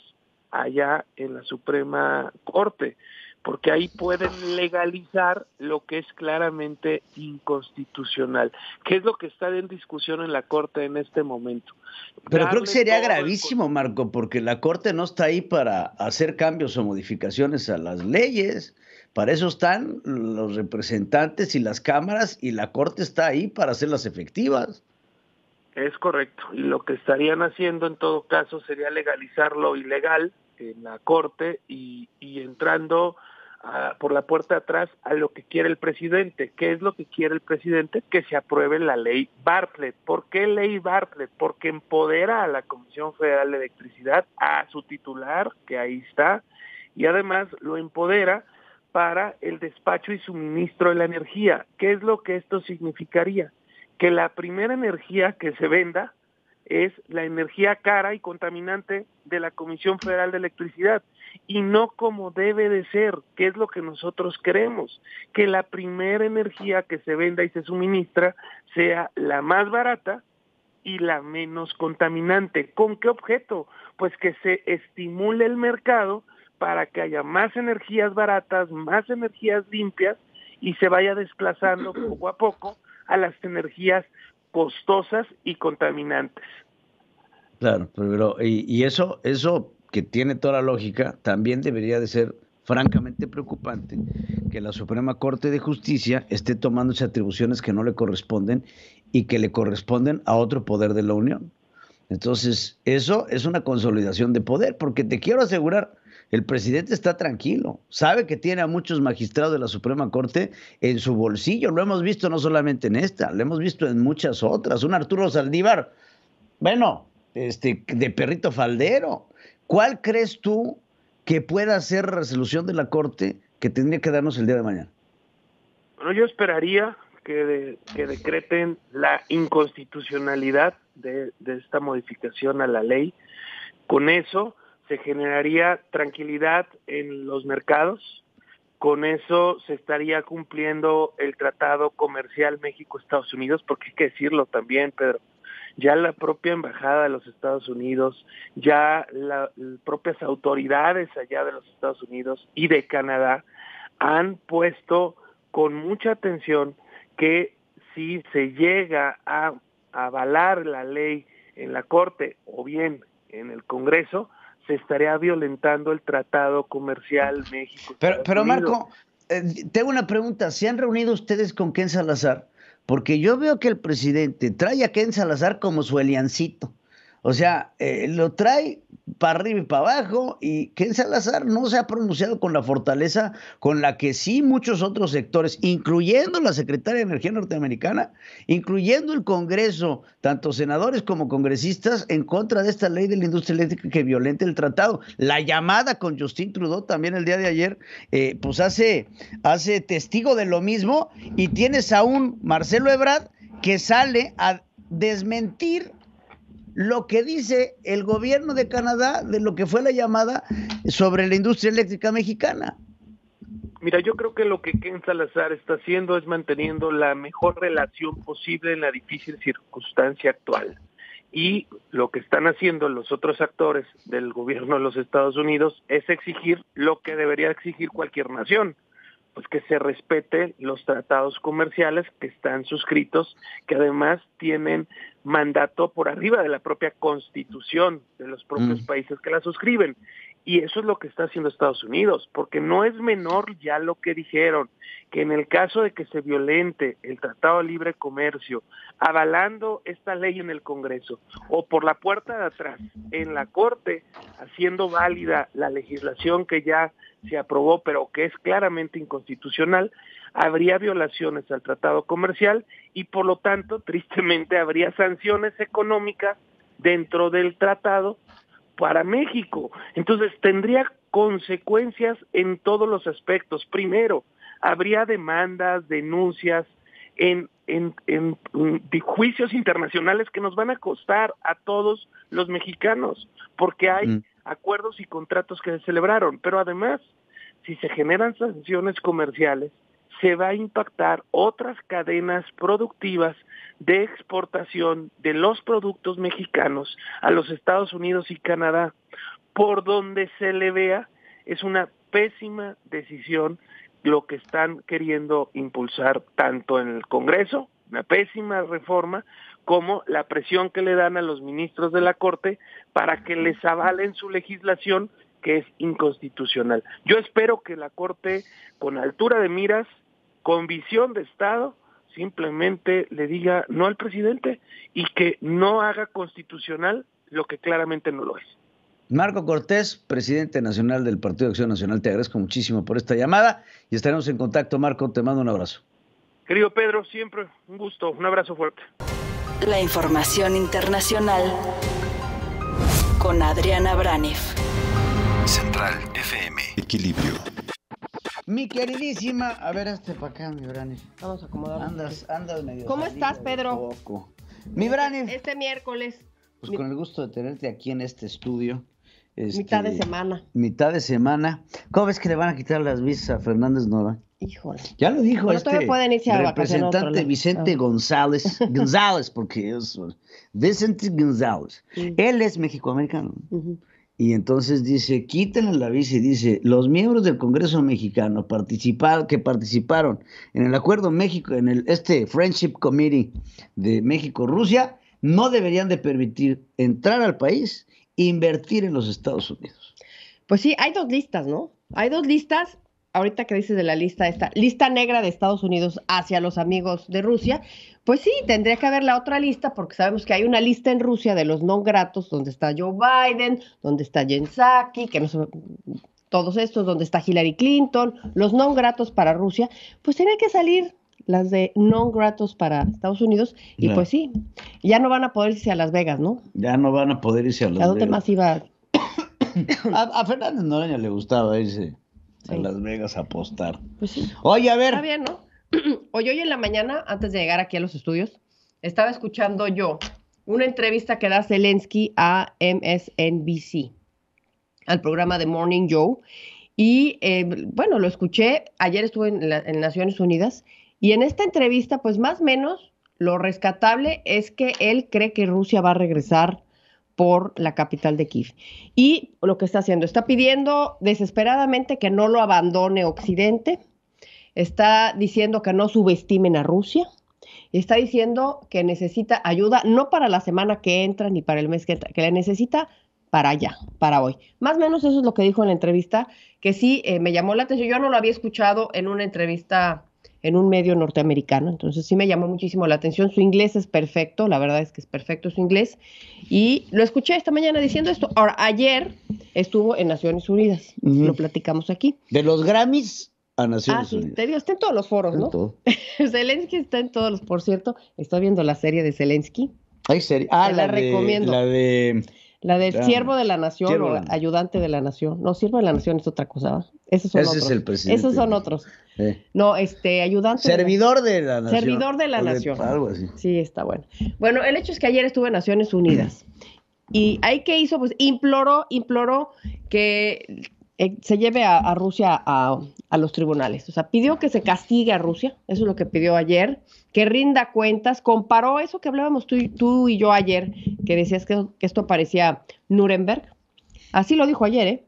allá en la Suprema Corte, porque ahí pueden legalizar lo que es claramente inconstitucional, que es lo que está en discusión en la Corte en este momento. Pero creo que sería gravísimo, Marco, porque la Corte no está ahí para hacer cambios o modificaciones a las leyes. Para eso están los representantes y las cámaras, y la Corte está ahí para hacerlas efectivas. Es correcto, y lo que estarían haciendo en todo caso sería legalizar lo ilegal en la Corte y entrando por la puerta de atrás a lo que quiere el presidente. ¿Qué es lo que quiere el presidente? Que se apruebe la ley Bartlett. ¿Por qué ley Bartlett? Porque empodera a la Comisión Federal de Electricidad, a su titular, que ahí está, y además lo empodera para el despacho y suministro de la energía. ¿Qué es lo que esto significaría? Que la primera energía que se venda es la energía cara y contaminante de la Comisión Federal de Electricidad, y no como debe de ser, que es lo que nosotros queremos, que la primera energía que se venda y se suministra sea la más barata y la menos contaminante. ¿Con qué objeto? Pues que se estimule el mercado para que haya más energías baratas, más energías limpias, y se vaya desplazando poco a poco a las energías costosas y contaminantes. Claro, pero y eso que tiene toda la lógica, también debería de ser francamente preocupante que la Suprema Corte de Justicia esté tomándose atribuciones que no le corresponden y que le corresponden a otro poder de la Unión. Entonces, eso es una consolidación de poder, porque te quiero asegurar, el presidente está tranquilo, sabe que tiene a muchos magistrados de la Suprema Corte en su bolsillo, lo hemos visto no solamente en esta, lo hemos visto en muchas otras. Un Arturo Saldívar, bueno, de perrito faldero. ¿Cuál crees tú que pueda ser la resolución de la Corte que tendría que darnos el día de mañana? Bueno, yo esperaría que decreten la inconstitucionalidad de esta modificación a la ley. Con eso se generaría tranquilidad en los mercados, con eso se estaría cumpliendo el Tratado Comercial México-Estados Unidos, porque hay que decirlo también, Pedro, ya la propia Embajada de los Estados Unidos, ya las propias autoridades allá de los Estados Unidos y de Canadá han puesto con mucha atención que si se llega a avalar la ley en la Corte o bien en el Congreso, se estaría violentando el Tratado Comercial México. Pero Marco, tengo una pregunta. ¿Se han reunido ustedes con Ken Salazar? Porque yo veo que el presidente trae a Ken Salazar como su aliancito. O sea, lo trae para arriba y para abajo, y Ken Salazar no se ha pronunciado con la fortaleza con la que sí muchos otros sectores, incluyendo la secretaria de Energía norteamericana, incluyendo el Congreso, tanto senadores como congresistas, en contra de esta ley de la industria eléctrica que violenta el tratado. La llamada con Justin Trudeau también el día de ayer, pues hace testigo de lo mismo, y tienes a un Marcelo Ebrard que sale a desmentir lo que dice el gobierno de Canadá de lo que fue la llamada sobre la industria eléctrica mexicana. Mira, yo creo que lo que Ken Salazar está haciendo es manteniendo la mejor relación posible en la difícil circunstancia actual. Y lo que están haciendo los otros actores del gobierno de los Estados Unidos es exigir lo que debería exigir cualquier nación, pues que se respeten los tratados comerciales que están suscritos, que además tienen mandato por arriba de la propia Constitución de los propios países que la suscriben. Y eso es lo que está haciendo Estados Unidos, porque no es menor ya lo que dijeron, que en el caso de que se violente el Tratado de Libre Comercio, avalando esta ley en el Congreso, o por la puerta de atrás, en la Corte, haciendo válida la legislación que ya se aprobó, pero que es claramente inconstitucional, habría violaciones al tratado comercial y por lo tanto, tristemente, habría sanciones económicas dentro del tratado para México. Entonces tendría consecuencias en todos los aspectos. Primero, habría demandas, denuncias en juicios internacionales que nos van a costar a todos los mexicanos, porque hay acuerdos y contratos que se celebraron, pero además, si se generan sanciones comerciales, se va a impactar otras cadenas productivas de exportación de los productos mexicanos a los Estados Unidos y Canadá. Por donde se le vea, es una pésima decisión lo que están queriendo impulsar tanto en el Congreso, una pésima reforma, como la presión que le dan a los ministros de la Corte para que les avalen su legislación, que es inconstitucional. Yo espero que la Corte, con altura de miras, con visión de Estado, simplemente le diga no al presidente y que no haga constitucional lo que claramente no lo es. Marco Cortés, presidente nacional del Partido de Acción Nacional, te agradezco muchísimo por esta llamada y estaremos en contacto. Marco, te mando un abrazo. Querido Pedro, siempre un gusto, un abrazo fuerte. La información internacional con Adriana Braniff. Central FM. Equilibrio. Mi queridísima, a ver, para acá, mi Braniff. Vamos a acomodarnos. Andas medio. ¿Cómo estás, Pedro? Poco. Mi Braniff. Este miércoles. Pues con el gusto de tenerte aquí en este estudio. Mitad de semana. Mitad de semana. ¿Cómo ves que le van a quitar las visas a Fernández Noroña? Híjole. Ya lo dijo pueden irse a representante Vicente González, porque es Vicente González. Él es mexicoamericano. Y entonces dice, quítenle la visa y dice, los miembros del Congreso mexicano que participaron en el acuerdo México, en este Friendship Committee de México-Rusia, no deberían de permitir entrar al país e invertir en los Estados Unidos. Pues sí, hay dos listas, ¿no? Hay dos listas, ahorita que dices de la lista esta, lista negra de Estados Unidos hacia los amigos de Rusia. Pues sí, tendría que haber la otra lista, porque sabemos que hay una lista en Rusia de los no gratos, donde está Joe Biden, donde está Jen Psaki, que no son todos estos, donde está Hillary Clinton, los no gratos para Rusia. Pues tienen que salir las de no gratos para Estados Unidos, y pues sí, ya no van a poder irse a Las Vegas, ¿no? Ya no van a poder irse a Las Vegas. ¿A dónde más iba? A Fernández Noroña le gustaba irse a Las Vegas a apostar. Pues sí. Oye, a ver. Está bien, ¿no? Hoy en la mañana, antes de llegar aquí a los estudios, estaba escuchando yo una entrevista que da Zelensky a MSNBC, al programa de Morning Joe, y bueno, lo escuché, ayer estuve en Naciones Unidas, y en esta entrevista, pues más o menos, lo rescatable es que él cree que Rusia va a regresar por la capital de Kiev. Y lo que está haciendo, está pidiendo desesperadamente que no lo abandone Occidente, está diciendo que no subestimen a Rusia, está diciendo que necesita ayuda, no para la semana que entra ni para el mes que entra, que la necesita para allá, para hoy. Más o menos eso es lo que dijo en la entrevista, que sí me llamó la atención. Yo no lo había escuchado en una entrevista en un medio norteamericano, entonces sí me llamó muchísimo la atención. Su inglés es perfecto, la verdad es que es perfecto su inglés, y lo escuché esta mañana diciendo esto. Ahora, ayer estuvo en Naciones Unidas, lo platicamos aquí. De los Grammys a Naciones Unidas. Sí, te digo, está en todos los foros, ¿no? Todo. Zelensky está en todos los, por cierto, estoy viendo la serie de Zelensky. ¿Hay serie? La recomiendo. La de Siervo de la Nación Siervo o Ayudante de la Nación. No, Siervo de la Nación es otra cosa, ¿va? Esos son otros. Es el presidente. Esos son otros. No, ayudante. Servidor de la Nación. Servidor de la Nación. Algo así. Sí, está bueno. Bueno, el hecho es que ayer estuve en Naciones Unidas. Y ahí que hizo, pues imploró que se lleve a Rusia a los tribunales. O sea, pidió que se castigue a Rusia, eso es lo que pidió ayer, que rinda cuentas, comparó eso que hablábamos tú y yo ayer, que decías que esto parecía Nuremberg. Así lo dijo ayer,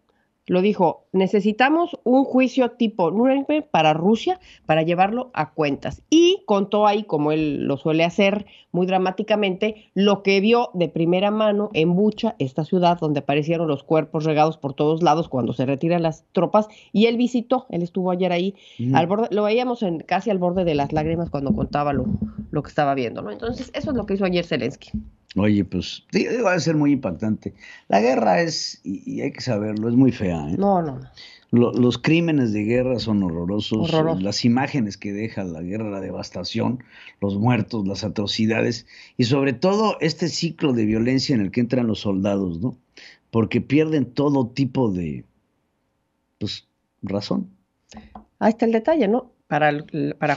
Lo dijo, necesitamos un juicio tipo Nuremberg para Rusia para llevarlo a cuentas. Y contó ahí, como él lo suele hacer muy dramáticamente, lo que vio de primera mano en Bucha, esta ciudad donde aparecieron los cuerpos regados por todos lados cuando se retiran las tropas. Y él estuvo ayer ahí, al borde, lo veíamos casi al borde de las lágrimas cuando contaba lo que estaba viendo, ¿no? Entonces, eso es lo que hizo ayer Zelensky. Oye, pues sí, va a ser muy impactante. La guerra es, y hay que saberlo, es muy fea, ¿eh? No. Los crímenes de guerra son horrorosos. Las imágenes que deja la guerra, la devastación, los muertos, las atrocidades, y sobre todo este ciclo de violencia en el que entran los soldados, ¿no? Porque pierden todo tipo de, pues, razón. Ahí está el detalle, ¿no? Para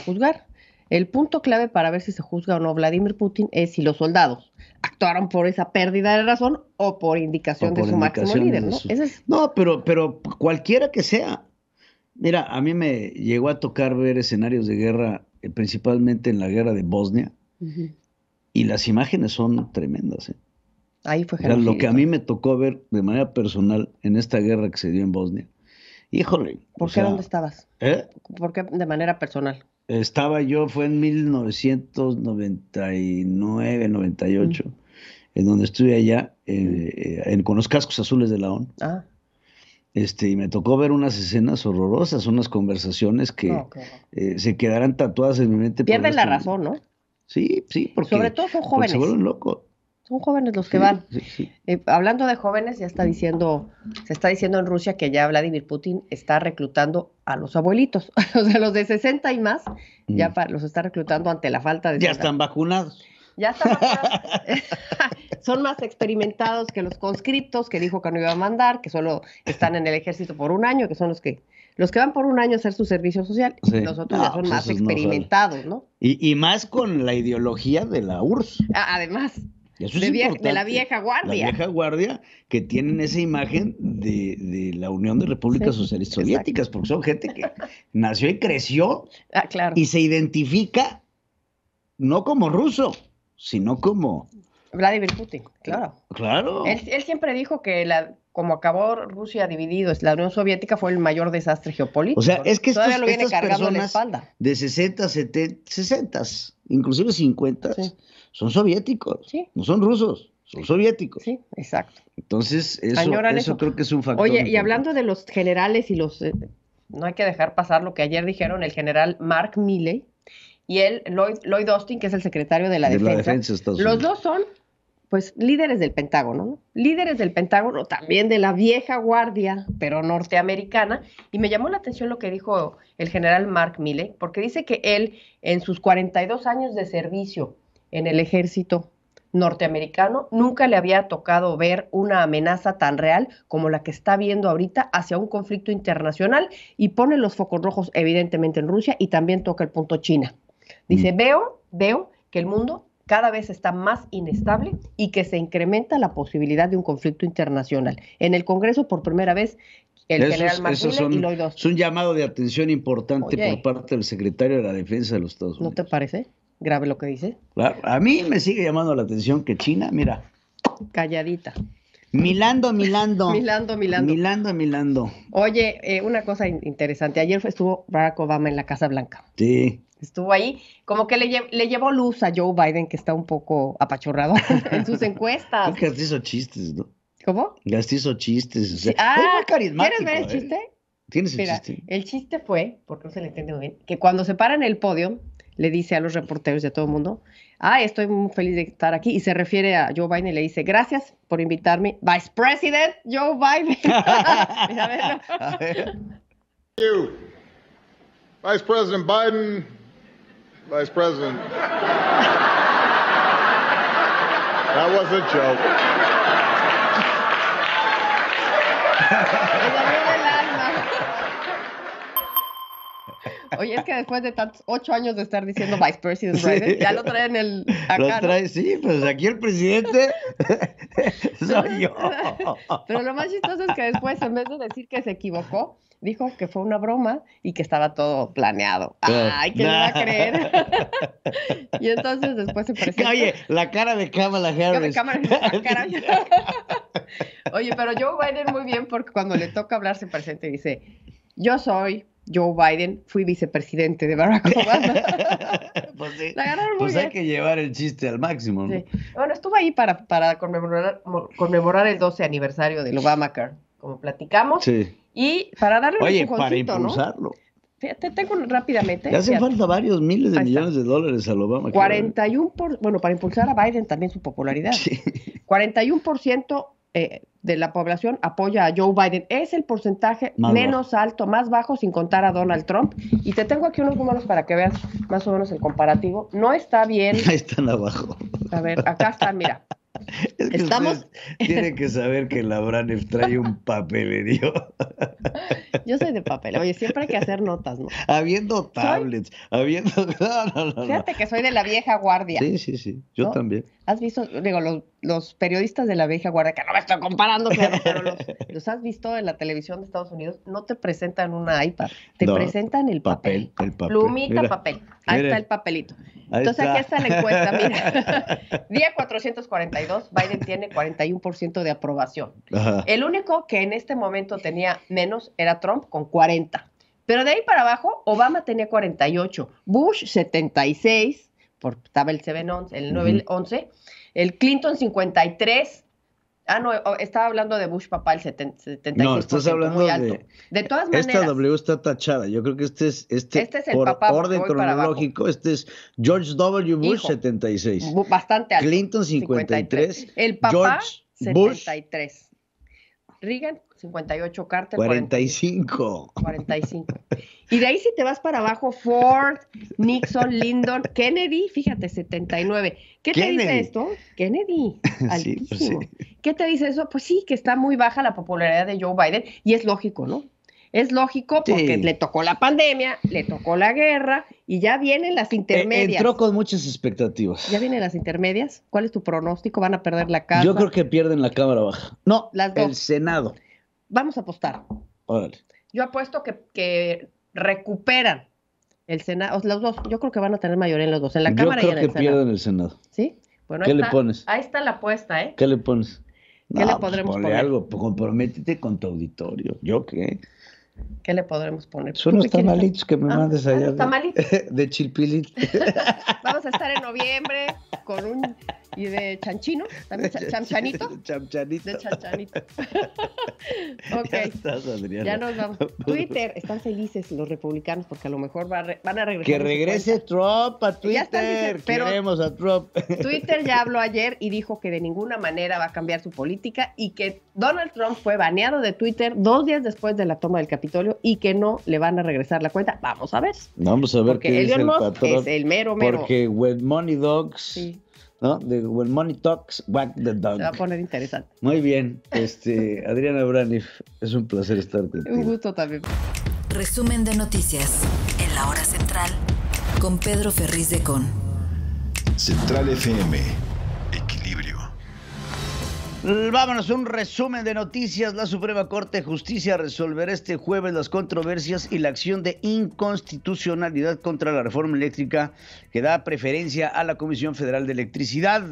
juzgar. El punto clave para ver si se juzga o no Vladimir Putin es si los soldados actuaron por esa pérdida de razón o por indicación de su máximo líder, ¿no? No, pero cualquiera que sea. Mira, a mí me llegó a tocar ver escenarios de guerra, principalmente en la guerra de Bosnia, y las imágenes son tremendas, ¿eh? Ahí fue lo que a mí me tocó ver de manera personal en esta guerra que se dio en Bosnia. Híjole. ¿Por qué dónde estabas? ¿Por qué de manera personal? Fue en 1999, 98, en donde estuve allá, con los cascos azules de la ONU. Y me tocó ver unas escenas horrorosas, unas conversaciones que se quedarán tatuadas en mi mente. Pierden la razón, ¿no? Sí, porque sobre todo son jóvenes. Se vuelven locos. Son jóvenes los que van. Sí. Hablando de jóvenes, se está diciendo en Rusia que ya Vladimir Putin está reclutando a los abuelitos, o sea, los de 60 y más, ya los está reclutando ante la falta de... Ya están vacunados. Ya están vacunados. Son más experimentados que los conscriptos que dijo que no iba a mandar, que solo están en el ejército por un año, que son los que van por un año a hacer su servicio social. Sí. Los otros ya son más experimentados, ¿no? Y más con la ideología de la URSS. Además... De la vieja guardia. La vieja guardia, que tienen esa imagen de la Unión de Repúblicas Socialistas Soviéticas, porque son gente que nació y creció claro. Y se identifica no como ruso, sino como... Vladimir Putin, claro. Claro. Él siempre dijo que como acabó Rusia dividido, la Unión Soviética fue el mayor desastre geopolítico. O sea, es que todavía lo viene cargando en la personas espalda. De 60, 70, 60, inclusive 50, son soviéticos, no son rusos, son soviéticos. Sí, exacto. Entonces, eso creo que es un factor. Oye, importante. Y hablando de los generales y no hay que dejar pasar lo que ayer dijeron el general Mark Milley y Lloyd Austin, que es el secretario de la Defensa. Los dos son, pues, líderes del Pentágono, ¿no? Líderes del Pentágono, también de la vieja guardia, pero norteamericana. Y me llamó la atención lo que dijo el general Mark Milley, porque dice que él, en sus 42 años de servicio en el ejército norteamericano, nunca le había tocado ver una amenaza tan real como la que está viendo ahorita hacia un conflicto internacional, y pone los focos rojos evidentemente en Rusia y también toca el punto China. Dice, veo que el mundo cada vez está más inestable y que se incrementa la posibilidad de un conflicto internacional. En el Congreso, por primera vez, el general Mark Milley y Lloyd Austin. Es un llamado de atención importante por parte del secretario de la Defensa de los Estados Unidos. ¿No te parece grave lo que dice? Claro, a mí me sigue llamando la atención que China, mira. Calladita. Milando. Oye, una cosa interesante. Ayer estuvo Barack Obama en la Casa Blanca. Sí. Estuvo ahí, como que le llevó luz a Joe Biden, que está un poco apachurrado en sus encuestas. Creo que hasta hizo chistes, ¿no? ¿Cómo? Hasta hizo chistes. O sea, es muy carismático. ¿Quieres ver el chiste? ¿Tienes el chiste? El chiste fue, porque no se le entiende muy bien, que cuando se para en el podio, le dice a los reporteros y a todo el mundo, estoy muy feliz de estar aquí, y se refiere a Joe Biden y le dice, gracias por invitarme, Vice President Joe Biden. A ver. Vice President Biden, Vice President. That was a joke. Oye, es que después de 8 años de estar diciendo Vice President Biden, ya lo traen acá, lo trae, ¿no? Sí, pues aquí el presidente soy yo. Pero lo más chistoso es que después, en vez de decir que se equivocó, dijo que fue una broma y que estaba todo planeado. ¡Ay, que le va a creer! Y entonces después se presentó. Oye, la cara de Kamala Harris. Oye, pero Joe Biden muy bien porque cuando le toca hablar se presenta y dice, yo soy Joe Biden, fui vicepresidente de Barack Obama. Pues sí, La agarraron muy pues bien. hay que llevar el chiste al máximo, ¿no? Sí. Bueno, estuve ahí para conmemorar el 12 aniversario del Obamacare, como platicamos, Sí. y para darle un Oye, para empujoncito, ¿no? impulsarlo. Fíjate, tengo rápidamente. Le hacen fíjate, falta varios miles de Ahí está. millones de dólares al Obama. 41%, bueno, para impulsar a Biden también su popularidad. Sí. 41% de la población apoya a Joe Biden. Es el porcentaje Más menos alto, más bajo, sin contar a Donald Trump. Y te tengo aquí unos números para que veas más o menos el comparativo. No está bien. Ahí están abajo. A ver, acá están, mira. Es que Estamos. tienen que saber que la Braniff trae un papelerío. Yo soy de papel. Oye, siempre hay que hacer notas, ¿no? Habiendo tablets, habiendo. No. Fíjate que soy de la vieja guardia. Sí. Yo ¿No? también. ¿Has visto, digo, los periodistas de la vieja guardia, que no me estoy comparando, claro, pero los has visto en la televisión de Estados Unidos, no te presentan una iPad, te No, presentan el papel. El papel. Plumita, Mira, papel. Ahí mira. está el papelito. Ahí Entonces aquí está. está la encuesta, mira. Día 442, Biden tiene 41% de aprobación. Ajá. El único que en este momento tenía menos era Trump con 40. Pero de ahí para abajo, Obama tenía 48, Bush 76, porque estaba el 7-11, el 9-11, el Clinton 53. Ah, no, estaba hablando de Bush papá, el 76%. No, estás hablando muy alto. De todas maneras. Esta W está tachada. Yo creo que este es el por papá, porque orden voy para cronológico. Este es George W. Bush, Hijo, 76. Bastante alto. Clinton, 53. El papá, George Bush, 73. Reagan, 58. Carter, 45. 45. Y de ahí si te vas para abajo, Ford, Nixon, Lyndon, Kennedy, fíjate, 79. ¿Qué te dice esto? Kennedy, altísimo. Sí. ¿Qué te dice eso? Pues sí, que está muy baja la popularidad de Joe Biden y es lógico, ¿no? Es lógico porque le tocó la pandemia, le tocó la guerra y ya vienen las intermedias. Entró con muchas expectativas. ¿Ya vienen las intermedias? ¿Cuál es tu pronóstico? ¿Van a perder la casa? Yo creo que pierden la Cámara Baja. No, Las dos. el Senado. Vamos a apostar. Órale. Yo apuesto que recuperan el Senado, los dos. Yo creo que van a tener mayoría en los dos, en la Cámara y en el Yo creo que Senado. pierden el Senado. ¿Sí? Bueno, ¿Qué ahí le está, pones? Ahí está la apuesta, ¿eh? ¿Qué le pones? ¿Qué le podremos ponle poner? algo, comprométete con tu auditorio. ¿Yo qué? ¿Qué le podremos poner? Son unos tamalitos que me mandes allá. los tamalitos. De chilpilín. Vamos a estar en noviembre con un... ¿Y de chanchino? ¿También chamchanito? Chamchanito. De chanchanito. Ok. Ya estás, Adriana. Ya nos vamos. Twitter, están felices los republicanos porque a lo mejor van a regresar. Que a su regrese cuenta. Trump a Ya están Twitter. diciendo, pero Queremos a Trump. Twitter ya habló ayer y dijo que de ninguna manera va a cambiar su política y que Donald Trump fue baneado de Twitter 2 días después de la toma del Capitolio y que no le van a regresar la cuenta. Vamos a ver. Vamos a ver Porque qué dice Elon el Musk patrón. es el mero. Porque when money dogs, Sí, ¿no? When money talks, whack the dog. se va a poner interesante. Muy bien, Adriana Braniff, es un placer estar contigo. Un gusto también. Resumen de noticias en la hora central con Pedro Ferriz de Con. Central FM. Equilibrio. Vámonos, un resumen de noticias. La Suprema Corte de Justicia resolverá este jueves las controversias y la acción de inconstitucionalidad contra la reforma eléctrica que da preferencia a la Comisión Federal de Electricidad.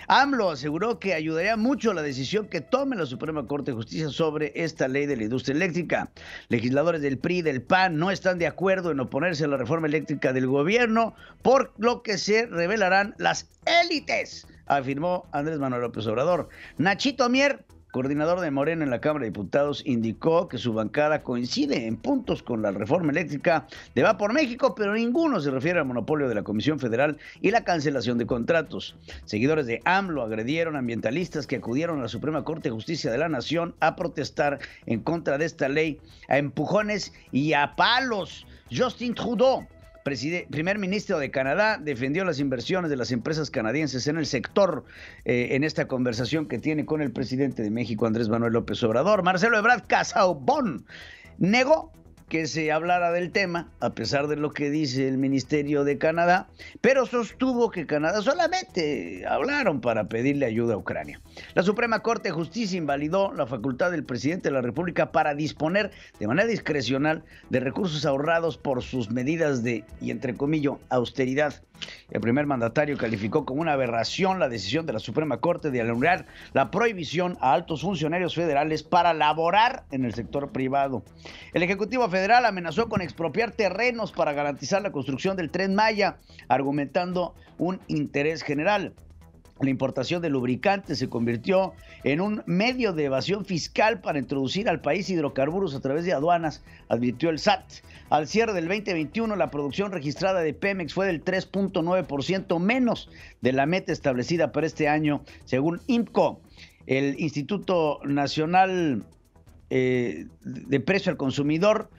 AMLO aseguró que ayudaría mucho la decisión que tome la Suprema Corte de Justicia sobre esta ley de la industria eléctrica. Legisladores del PRI y del PAN no están de acuerdo en oponerse a la reforma eléctrica del gobierno, por lo que se revelarán las élites, afirmó Andrés Manuel López Obrador. Nachito Mier, coordinador de Morena en la Cámara de Diputados, indicó que su bancada coincide en puntos con la reforma eléctrica de Va por México, pero ninguno se refiere al monopolio de la Comisión Federal y la cancelación de contratos. Seguidores de AMLO agredieron a ambientalistas que acudieron a la Suprema Corte de Justicia de la Nación a protestar en contra de esta ley, a empujones y a palos. Justin Trudeau, primer ministro de Canadá, defendió las inversiones de las empresas canadienses en el sector en esta conversación que tiene con el presidente de México, Andrés Manuel López Obrador. Marcelo Ebrard Casaubon negó que se hablara del tema, a pesar de lo que dice el Ministerio de Canadá, pero sostuvo que Canadá solamente hablaron para pedirle ayuda a Ucrania. La Suprema Corte de Justicia invalidó la facultad del presidente de la República para disponer de manera discrecional de recursos ahorrados por sus medidas de, y entre comillas, austeridad. El primer mandatario calificó como una aberración la decisión de la Suprema Corte de anular la prohibición a altos funcionarios federales para laborar en el sector privado. El Ejecutivo Federal amenazó con expropiar terrenos para garantizar la construcción del Tren Maya, argumentando un interés general. La importación de lubricantes se convirtió en un medio de evasión fiscal para introducir al país hidrocarburos a través de aduanas, advirtió el SAT. Al cierre del 2021, la producción registrada de Pemex fue del 3.9% menos de la meta establecida para este año, según IMCO. El Instituto Nacional de Precio al Consumidor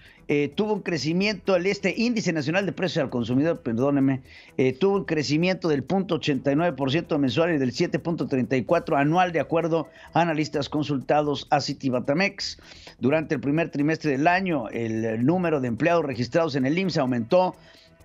tuvo un crecimiento, Índice Nacional de Precios al Consumidor, tuvo un crecimiento del 0.89% mensual y del 7.34% anual, de acuerdo a analistas consultados a Citibanamex. Durante el primer trimestre del año, el número de empleados registrados en el IMSS aumentó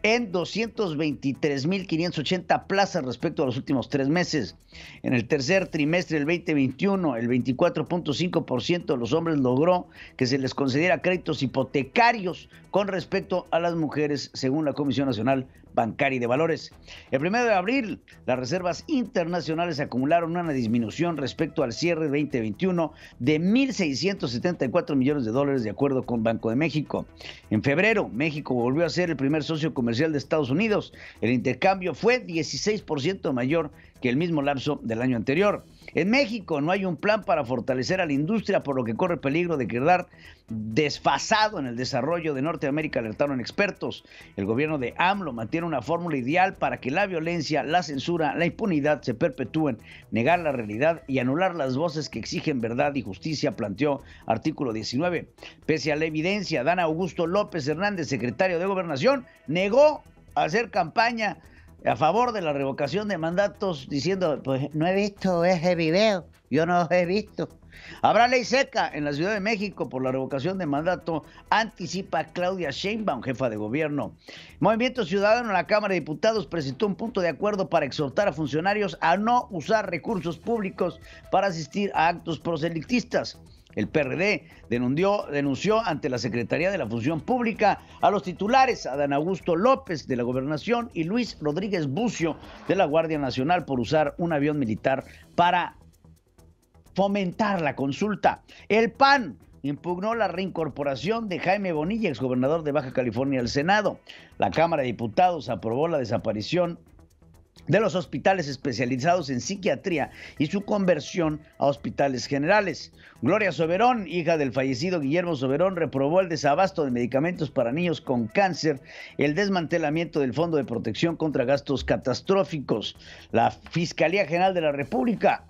en 223,580 plazas respecto a los últimos 3 meses. En el tercer trimestre del 2021, el 24.5% de los hombres logró que se les concediera créditos hipotecarios con respecto a las mujeres, según la Comisión Nacional Bancaria y de Valores. El 1 de abril, las reservas internacionales acumularon una disminución respecto al cierre 2021 de $1,674 millones, de acuerdo con Banco de México. En febrero, México volvió a ser el primer socio comercial de Estados Unidos. El intercambio fue 16% mayor que el mismo lapso del año anterior. En México no hay un plan para fortalecer a la industria, por lo que corre peligro de quedar desfasado en el desarrollo de Norteamérica, alertaron expertos. El gobierno de AMLO mantiene una fórmula ideal para que la violencia, la censura, la impunidad se perpetúen, negar la realidad y anular las voces que exigen verdad y justicia, planteó artículo 19. Pese a la evidencia, Adán Augusto López Hernández, secretario de Gobernación, negó hacer campaña a favor de la revocación de mandatos, diciendo, pues no he visto ese video, yo no he visto. Habrá ley seca en la Ciudad de México por la revocación de mandato, anticipa Claudia Sheinbaum, jefa de gobierno. Movimiento Ciudadano en la Cámara de Diputados presentó un punto de acuerdo para exhortar a funcionarios a no usar recursos públicos para asistir a actos proselitistas. El PRD denunció ante la Secretaría de la Función Pública a los titulares Adán Augusto López de la Gobernación y Luis Rodríguez Bucio de la Guardia Nacional por usar un avión militar para fomentar la consulta. El PAN impugnó la reincorporación de Jaime Bonilla, exgobernador de Baja California, al Senado. La Cámara de Diputados aprobó la desaparición de los hospitales especializados en psiquiatría y su conversión a hospitales generales. Gloria Soberón, hija del fallecido Guillermo Soberón, reprobó el desabasto de medicamentos para niños con cáncer, el desmantelamiento del Fondo de Protección contra Gastos Catastróficos. La Fiscalía General de la República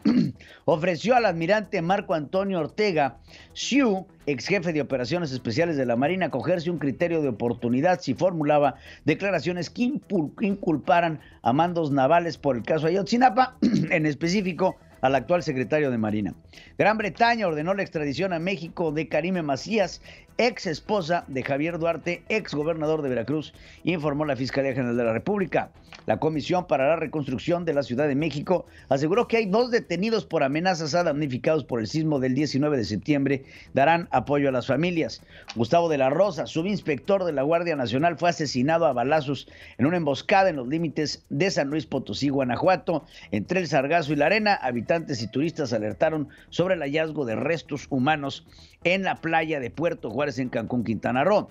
ofreció al almirante Marco Antonio Ortega Siu, ex jefe de operaciones especiales de la Marina, acogerse un criterio de oportunidad si formulaba declaraciones que inculparan a mandos navales por el caso Ayotzinapa, en específico al actual secretario de Marina. Gran Bretaña ordenó la extradición a México de Karime Macías, ex esposa de Javier Duarte, ex gobernador de Veracruz, informó la Fiscalía General de la República. La Comisión para la Reconstrucción de la Ciudad de México aseguró que hay 2 detenidos por amenazas a damnificados por el sismo del 19 de septiembre. Darán apoyo a las familias. Gustavo de la Rosa, subinspector de la Guardia Nacional, fue asesinado a balazos en una emboscada en los límites de San Luis Potosí, Guanajuato. Entre el Sargazo y la Arena, habitantes y turistas alertaron sobre el hallazgo de restos humanos en la playa de Puerto Juárez, en Cancún, Quintana Roo.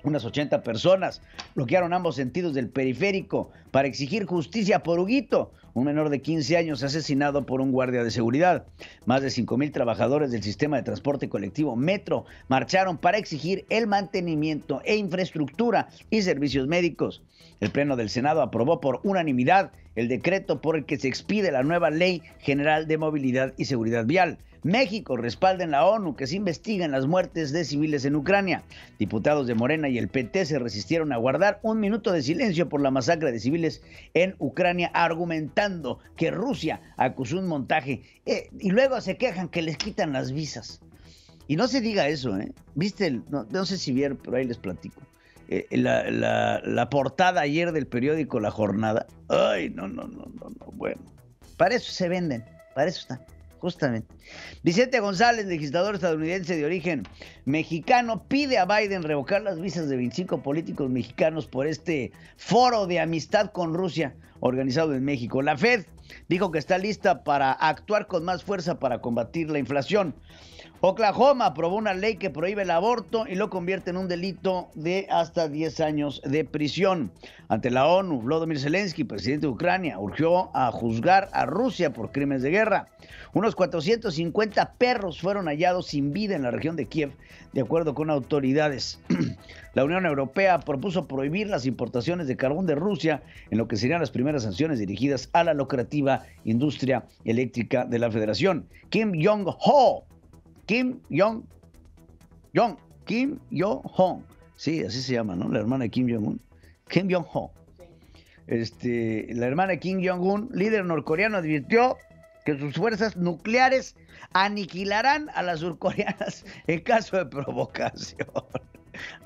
Unas 80 personas bloquearon ambos sentidos del periférico para exigir justicia por Huguito, un menor de 15 años asesinado por un guardia de seguridad. Más de 5,000 trabajadores del sistema de transporte colectivo Metro marcharon para exigir el mantenimiento e infraestructura y servicios médicos. El Pleno del Senado aprobó por unanimidad el decreto por el que se expide la nueva Ley General de Movilidad y Seguridad Vial. México respalda en la ONU que se investiguen las muertes de civiles en Ucrania. Diputados de Morena y el PT se resistieron a guardar un minuto de silencio por la masacre de civiles en Ucrania, argumentando que Rusia acusó un montaje y luego se quejan que les quitan las visas. Y no se diga eso, ¿eh? ¿Viste? No sé si vieron, pero ahí les platico. La portada ayer del periódico La Jornada. Ay, no. Bueno, para eso se venden, para eso están, justamente. Vicente González, legislador estadounidense de origen mexicano, pide a Biden revocar las visas de 25 políticos mexicanos por este foro de amistad con Rusia organizado en México. La Fed dijo que está lista para actuar con más fuerza para combatir la inflación. Oklahoma aprobó una ley que prohíbe el aborto y lo convierte en un delito de hasta 10 años de prisión. Ante la ONU, Volodymyr Zelensky, presidente de Ucrania, urgió a juzgar a Rusia por crímenes de guerra. Unos 450 perros fueron hallados sin vida en la región de Kiev, de acuerdo con autoridades. La Unión Europea propuso prohibir las importaciones de carbón de Rusia, en lo que serían las primeras sanciones dirigidas a la lucrativa industria eléctrica de la Federación. Kim Jong-un, sí, así se llama, ¿no? La hermana de Kim Jong-un. Kim Jong-un. La hermana de Kim Jong-un, líder norcoreano, advirtió que sus fuerzas nucleares aniquilarán a las surcoreanas en caso de provocación.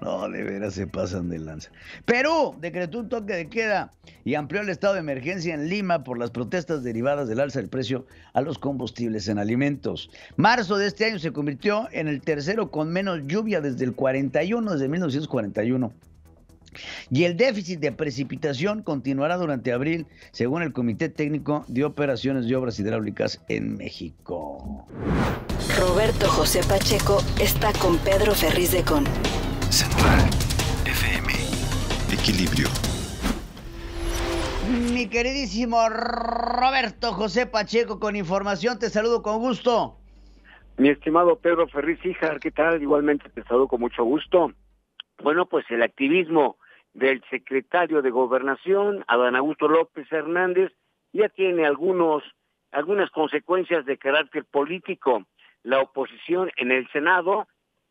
No, de veras se pasan de lanza. Perú decretó un toque de queda y amplió el estado de emergencia en Lima por las protestas derivadas del alza del precio a los combustibles en alimentos. Marzo de este año se convirtió en el tercero con menos lluvia desde 1941. Y el déficit de precipitación continuará durante abril, según el Comité Técnico de Operaciones de Obras Hidráulicas en México. Roberto José Pacheco está con Pedro Ferriz de Con. Central FM. Equilibrio. Mi queridísimo Roberto José Pacheco con información, te saludo con gusto. Mi estimado Pedro Ferriz, hija, ¿qué tal? Igualmente te saludo con mucho gusto. Bueno, pues el activismo del secretario de Gobernación, Adán Augusto López Hernández, ya tiene algunas consecuencias de carácter político. La oposición en el Senado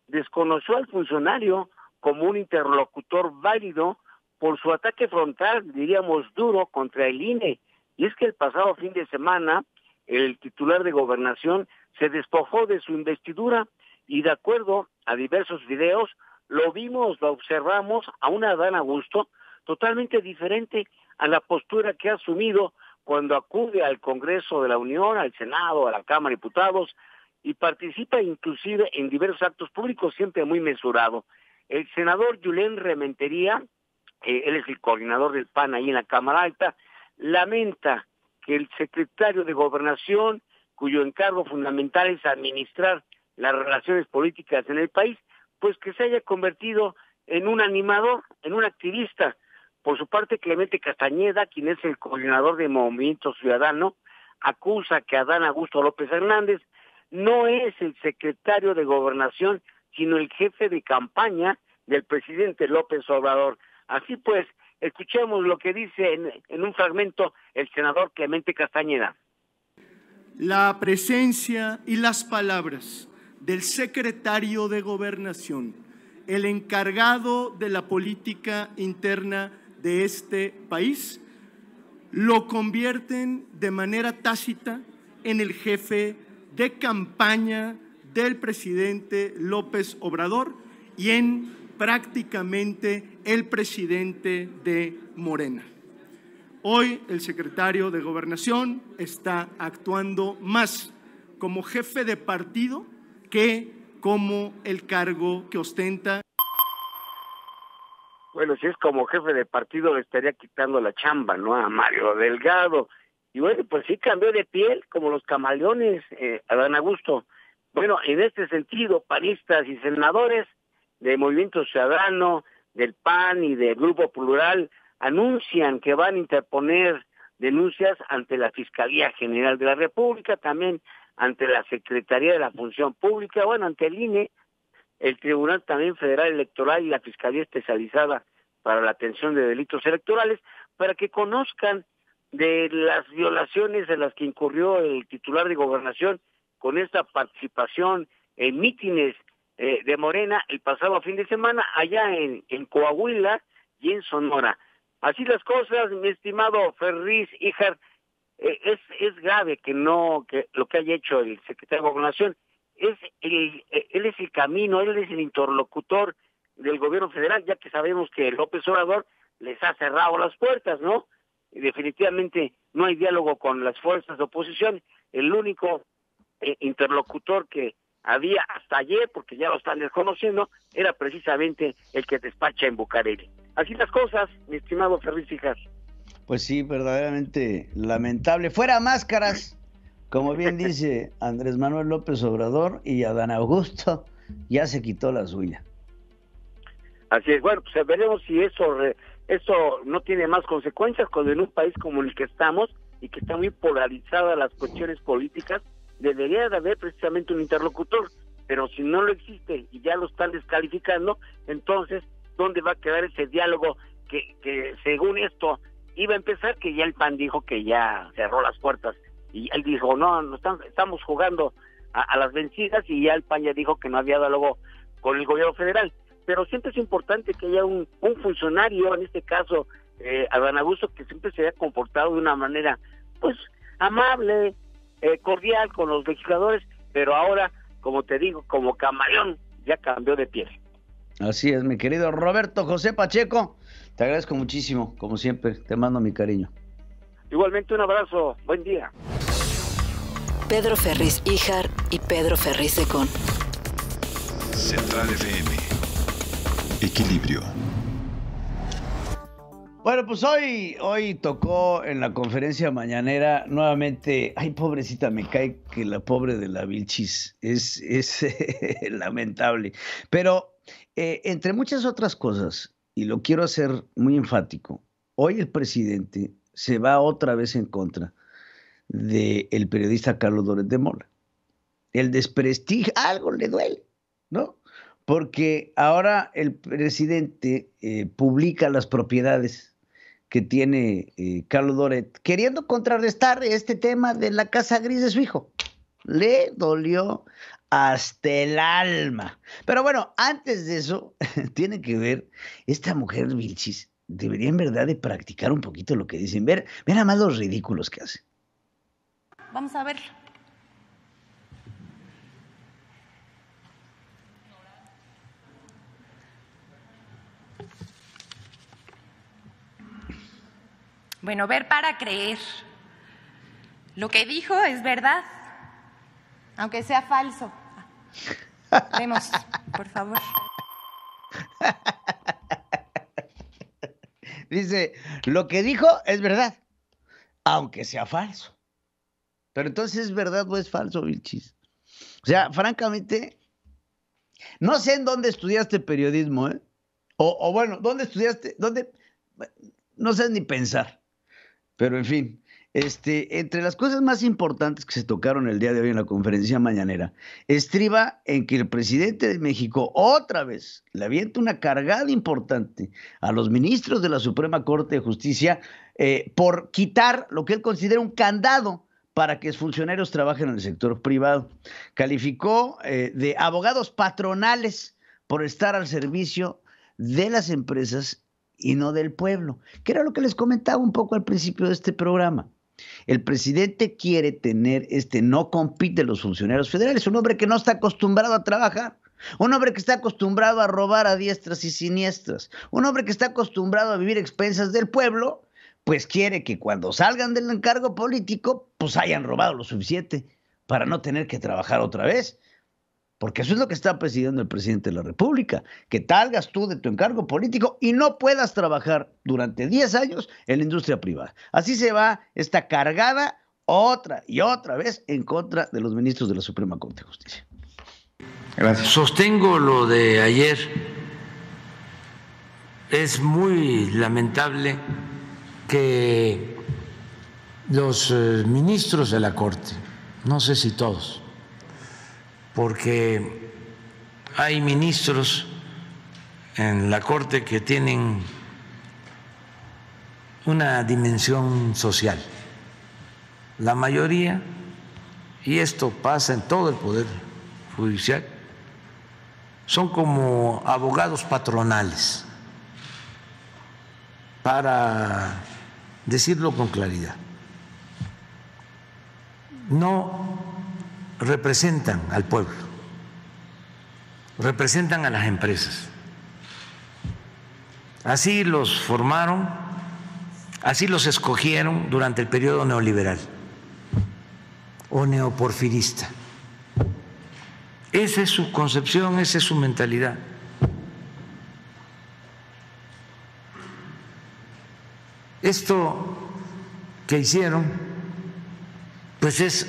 desconoció al funcionario como un interlocutor válido por su ataque frontal, diríamos duro, contra el INE. Y es que el pasado fin de semana, el titular de Gobernación se despojó de su investidura y, de acuerdo a diversos videos, lo observamos a un Adán Augusto totalmente diferente a la postura que ha asumido cuando acude al Congreso de la Unión, al Senado, a la Cámara de Diputados, y participa inclusive en diversos actos públicos, siempre muy mesurado. El senador Julen Rementería, él es el coordinador del PAN ahí en la Cámara Alta, lamenta que el secretario de Gobernación, cuyo encargo fundamental es administrar las relaciones políticas en el país, pues que se haya convertido en un animador, en un activista. Por su parte, Clemente Castañeda, quien es el coordinador de Movimiento Ciudadano, acusa que Adán Augusto López Hernández no es el secretario de Gobernación, sino el jefe de campaña del presidente López Obrador. Así pues, escuchemos lo que dice en un fragmento el senador Clemente Castañeda. La presencia y las palabras del secretario de Gobernación, el encargado de la política interna de este país, lo convierten de manera tácita en el jefe de campaña del presidente López Obrador y en prácticamente el presidente de Morena. Hoy el secretario de Gobernación está actuando más como jefe de partido que como el cargo que ostenta. Bueno, si es como jefe de partido le estaría quitando la chamba, ¿no?, a Mario Delgado. Y bueno, pues sí cambió de piel, como los camaleones, Adán Augusto. Bueno, en este sentido, panistas y senadores de Movimiento Ciudadano, del PAN y del Grupo Plural anuncian que van a interponer denuncias ante la Fiscalía General de la República, también ante la Secretaría de la Función Pública, bueno, ante el INE, el Tribunal también Federal Electoral y la Fiscalía Especializada para la Atención de Delitos Electorales, para que conozcan de las violaciones en las que incurrió el titular de Gobernación con esta participación en mítines de Morena el pasado fin de semana allá en Coahuila y en Sonora. Así las cosas, mi estimado Ferriz Híjar, es grave que lo que haya hecho el secretario de Gobernación. él es el camino, él es el interlocutor del gobierno federal, ya que sabemos que López Obrador les ha cerrado las puertas, ¿no? Y definitivamente no hay diálogo con las fuerzas de oposición. El único interlocutor que había hasta ayer, porque ya lo están desconociendo, era precisamente el que despacha en Bucareli. Así las cosas, mi estimado Ferriz Híjar. Pues sí, verdaderamente lamentable. Fuera máscaras, como bien dice Andrés Manuel López Obrador, y Adán Augusto ya se quitó la suya. Así es, bueno, pues veremos si eso no tiene más consecuencias cuando en un país como el que estamos y que está muy polarizadas las cuestiones políticas, debería de haber precisamente un interlocutor, pero si no lo existe y ya lo están descalificando, entonces, ¿dónde va a quedar ese diálogo que según esto iba a empezar? Que ya el PAN dijo que ya cerró las puertas, y él dijo, no estamos jugando a las vencidas, y ya el PAN ya dijo que no había diálogo con el gobierno federal. Pero siempre es importante que haya un funcionario, en este caso Adán Augusto, que siempre se haya comportado de una manera pues amable, cordial con los legisladores, pero ahora, como te digo, como camaleón, ya cambió de piel. Así es, mi querido Roberto José Pacheco, te agradezco muchísimo, como siempre, te mando mi cariño. Igualmente, un abrazo, buen día. Pedro Ferriz Híjar y Pedro Ferriz de Con. Central FM. Equilibrio. Bueno, pues hoy tocó en la conferencia mañanera nuevamente, ay, pobrecita, me cae que la pobre de la Vilchis es lamentable, pero entre muchas otras cosas, y lo quiero hacer muy enfático, hoy el presidente se va otra vez en contra del periodista Carlos Loret de Mola. El desprestigio, algo le duele, ¿no? Porque ahora el presidente publica las propiedades que tiene Carlos Loret, queriendo contrarrestar este tema de la casa gris de su hijo. Le dolió hasta el alma. Pero bueno, antes de eso, tiene que ver, esta mujer Vilchis debería en verdad de practicar un poquito lo que dicen. Ver nada más los ridículos que hace. Vamos a ver. Bueno, ver para creer. Lo que dijo es verdad, aunque sea falso. Vemos, por favor. Dice, lo que dijo es verdad, aunque sea falso. Pero entonces, ¿es verdad o es falso, Vilchis? O sea, francamente, no sé en dónde estudiaste periodismo, ¿eh? O bueno, ¿dónde estudiaste? ¿Dónde? No sé ni pensar. Pero en fin, entre las cosas más importantes que se tocaron el día de hoy en la conferencia mañanera, estriba en que el presidente de México otra vez le avienta una cargada importante a los ministros de la Suprema Corte de Justicia por quitar lo que él considera un candado para que los funcionarios trabajen en el sector privado. Calificó de abogados patronales por estar al servicio de las empresas y no del pueblo, que era lo que les comentaba un poco al principio de este programa. El presidente quiere tener no compite los funcionarios federales, un hombre que no está acostumbrado a trabajar, un hombre que está acostumbrado a robar a diestras y siniestras, un hombre que está acostumbrado a vivir a expensas del pueblo, pues quiere que cuando salgan del encargo político, pues hayan robado lo suficiente para no tener que trabajar otra vez. Porque eso es lo que está presidiendo el presidente de la República, que salgas tú de tu encargo político y no puedas trabajar durante 10 años en la industria privada. Así se va esta cargada otra y otra vez en contra de los ministros de la Suprema Corte de Justicia. Gracias. Sostengo lo de ayer. Es muy lamentable que los ministros de la Corte, no sé si todos, porque hay ministros en la Corte que tienen una dimensión social. La mayoría, y esto pasa en todo el Poder Judicial, son como abogados patronales, para decirlo con claridad. No representan al pueblo. representan a las empresas. Así los formaron, así los escogieron durante el periodo neoliberal o neoporfirista. Esa es su concepción, esa es su mentalidad. Esto que hicieron, pues es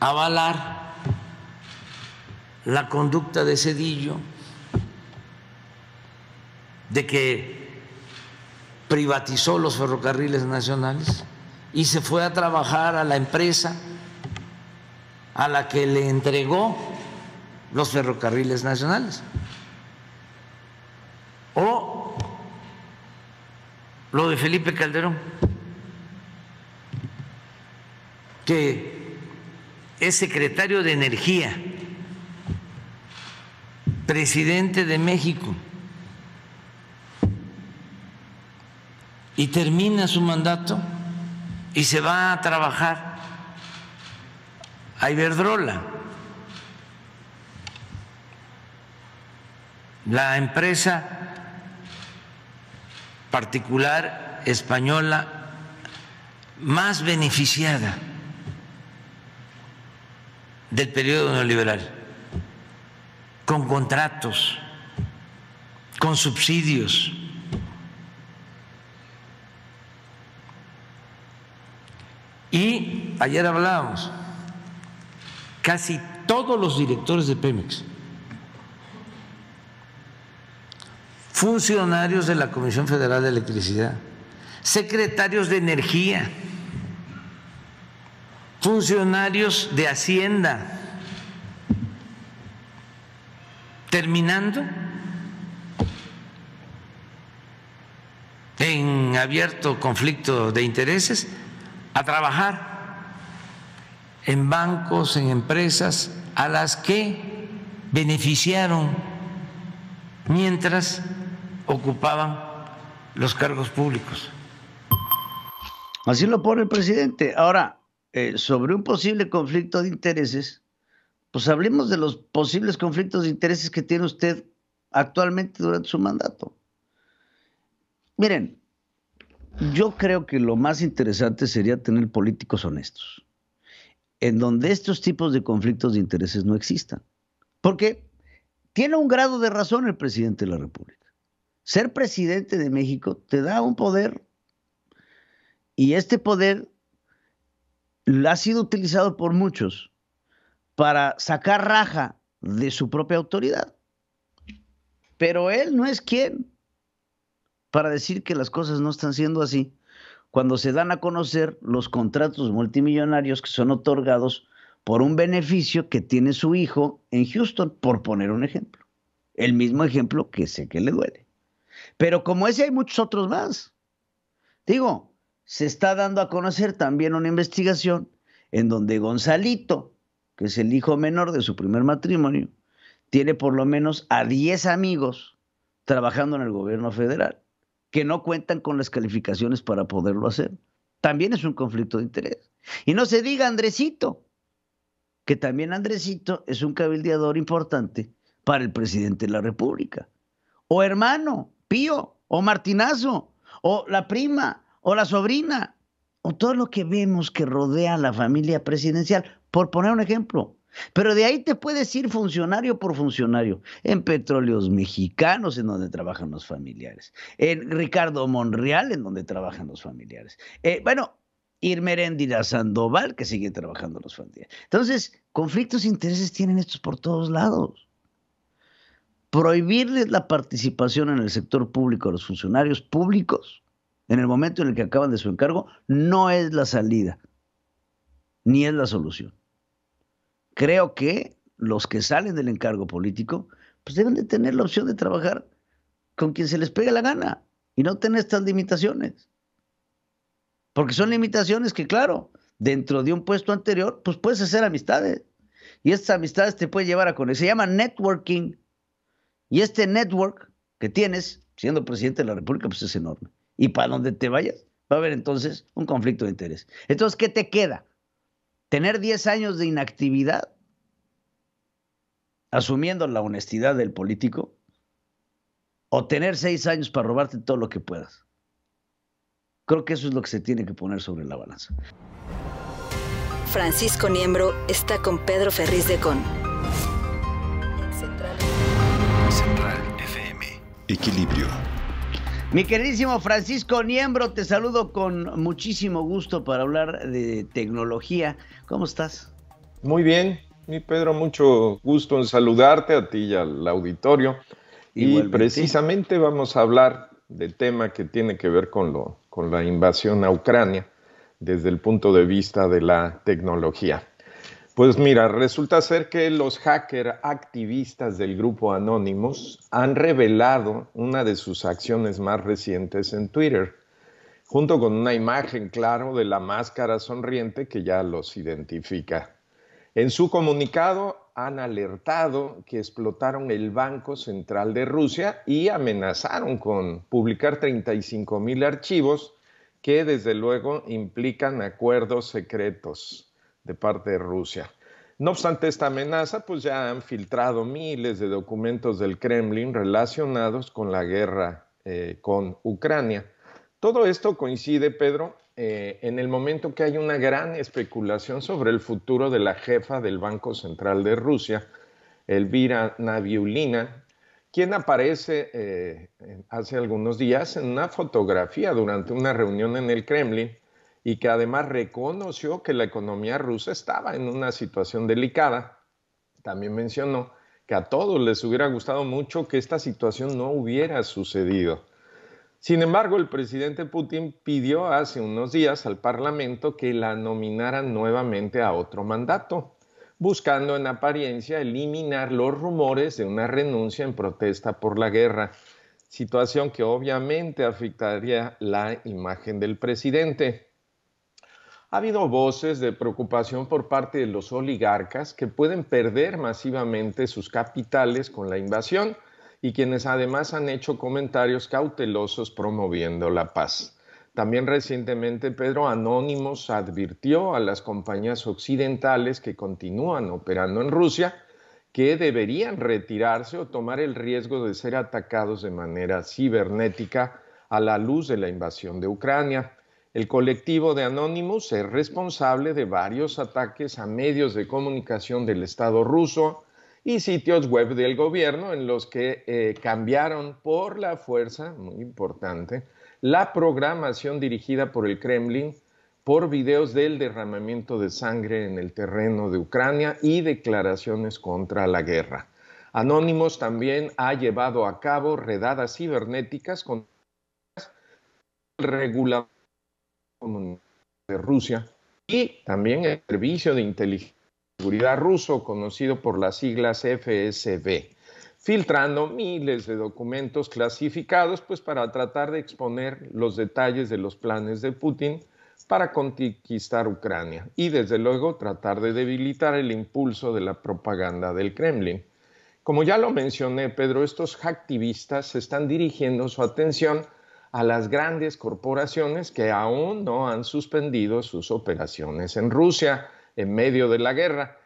avalar la conducta de Zedillo, de que privatizó los ferrocarriles nacionales y se fue a trabajar a la empresa a la que le entregó los ferrocarriles nacionales. O lo de Felipe Calderón, que es secretario de Energía, presidente de México, y termina su mandato y se va a trabajar a Iberdrola, la empresa particular española más beneficiada del periodo neoliberal, con contratos, con subsidios. Y ayer hablábamos, casi todos los directores de Pemex, funcionarios de la Comisión Federal de Electricidad, secretarios de Energía, funcionarios de Hacienda, terminando en abierto conflicto de intereses, a trabajar en bancos, en empresas a las que beneficiaron mientras ocupaban los cargos públicos. Así lo pone el presidente. Ahora, sobre un posible conflicto de intereses, pues hablemos de los posibles conflictos de intereses que tiene usted actualmente durante su mandato. Miren, yo creo que lo más interesante sería tener políticos honestos, en donde estos tipos de conflictos de intereses no existan. Porque tiene un grado de razón el presidente de la República. Ser presidente de México te da un poder, y este poder ha sido utilizado por muchos para sacar raja de su propia autoridad. Pero él no es quien para decir que las cosas no están siendo así, cuando se dan a conocer los contratos multimillonarios que son otorgados por un beneficio que tiene su hijo en Houston, por poner un ejemplo. El mismo ejemplo que sé que le duele. Pero como ese hay muchos otros más. Digo, se está dando a conocer también una investigación en donde Gonzalito, que es el hijo menor de su primer matrimonio, tiene por lo menos a 10 amigos trabajando en el gobierno federal, que no cuentan con las calificaciones para poderlo hacer. También es un conflicto de interés. Y no se diga Andresito, que también Andresito es un cabildeador importante para el presidente de la República. O hermano, Pío, o Martinazo, o la prima, o la sobrina, o todo lo que vemos que rodea a la familia presidencial, por poner un ejemplo. Pero de ahí te puedes ir funcionario por funcionario, en Petróleos Mexicanos, en donde trabajan los familiares, en Ricardo Monreal, en donde trabajan los familiares, Irmeréndira Sandoval, que sigue trabajando los familiares. Entonces, conflictos de intereses tienen estos por todos lados. Prohibirles la participación en el sector público a los funcionarios públicos en el momento en el que acaban de su encargo no es la salida, ni es la solución. Creo que los que salen del encargo político pues deben de tener la opción de trabajar con quien se les pegue la gana y no tener estas limitaciones. Porque son limitaciones que, claro, dentro de un puesto anterior, pues puedes hacer amistades. Y estas amistades te pueden llevar a conocer. Se llama networking. Y este network que tienes, siendo presidente de la República, pues es enorme. Y para donde te vayas, va a haber entonces un conflicto de interés. Entonces, ¿qué te queda? ¿Tener 10 años de inactividad? asumiendo la honestidad del político, o tener 6 años para robarte todo lo que puedas. Creo que eso es lo que se tiene que poner sobre la balanza. Francisco Niembro está con Pedro Ferriz de Con. Central FM. Equilibrio. Mi queridísimo Francisco Niembro, te saludo con muchísimo gusto para hablar de tecnología. ¿Cómo estás? Muy bien, mi Pedro, mucho gusto en saludarte a ti y al auditorio. Igualmente. Y precisamente vamos a hablar del tema que tiene que ver con la invasión a Ucrania desde el punto de vista de la tecnología. Pues mira, resulta ser que los hackers activistas del grupo Anonymous han revelado una de sus acciones más recientes en Twitter, junto con una imagen, claro, de la máscara sonriente que ya los identifica. En su comunicado han alertado que explotaron el Banco Central de Rusia y amenazaron con publicar 35,000 archivos que desde luego implican acuerdos secretos de parte de Rusia. No obstante esta amenaza, pues ya han filtrado miles de documentos del Kremlin relacionados con la guerra con Ucrania. Todo esto coincide, Pedro, en el momento que hay una gran especulación sobre el futuro de la jefa del Banco Central de Rusia, Elvira Nabiullina, quien aparece hace algunos días en una fotografía durante una reunión en el Kremlin y que además reconoció que la economía rusa estaba en una situación delicada. También mencionó que a todos les hubiera gustado mucho que esta situación no hubiera sucedido. Sin embargo, el presidente Putin pidió hace unos días al Parlamento que la nominaran nuevamente a otro mandato, buscando en apariencia eliminar los rumores de una renuncia en protesta por la guerra, situación que obviamente afectaría la imagen del presidente. Ha habido voces de preocupación por parte de los oligarcas que pueden perder masivamente sus capitales con la invasión, y quienes además han hecho comentarios cautelosos promoviendo la paz. También recientemente, Pedro, Anonymous advirtió a las compañías occidentales que continúan operando en Rusia que deberían retirarse o tomar el riesgo de ser atacados de manera cibernética a la luz de la invasión de Ucrania. El colectivo de Anonymous es responsable de varios ataques a medios de comunicación del Estado ruso y sitios web del gobierno en los que cambiaron por la fuerza, muy importante, la programación dirigida por el Kremlin por videos del derramamiento de sangre en el terreno de Ucrania y declaraciones contra la guerra. Anonymous también ha llevado a cabo redadas cibernéticas con el regulador de Rusia y también el servicio de inteligencia seguridad ruso, conocido por las siglas FSB, filtrando miles de documentos clasificados pues para tratar de exponer los detalles de los planes de Putin para conquistar Ucrania y desde luego tratar de debilitar el impulso de la propaganda del Kremlin. Como ya lo mencioné, Pedro, estos hacktivistas están dirigiendo su atención a las grandes corporaciones que aún no han suspendido sus operaciones en Rusia en medio de la guerra.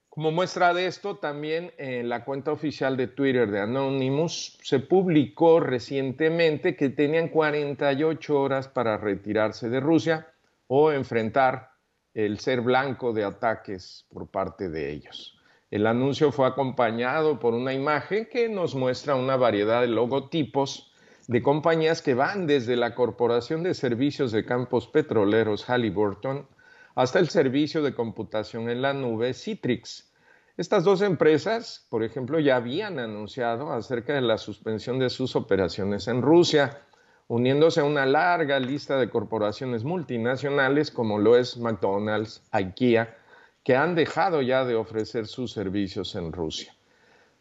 Como muestra de esto, también en la cuenta oficial de Twitter de Anonymous se publicó recientemente que tenían 48 horas para retirarse de Rusia o enfrentar el ser blanco de ataques por parte de ellos. El anuncio fue acompañado por una imagen que nos muestra una variedad de logotipos de compañías que van desde la Corporación de Servicios de Campos Petroleros Halliburton hasta el servicio de computación en la nube Citrix. Estas dos empresas, por ejemplo, ya habían anunciado acerca de la suspensión de sus operaciones en Rusia, uniéndose a una larga lista de corporaciones multinacionales como lo es McDonald's, IKEA, que han dejado ya de ofrecer sus servicios en Rusia.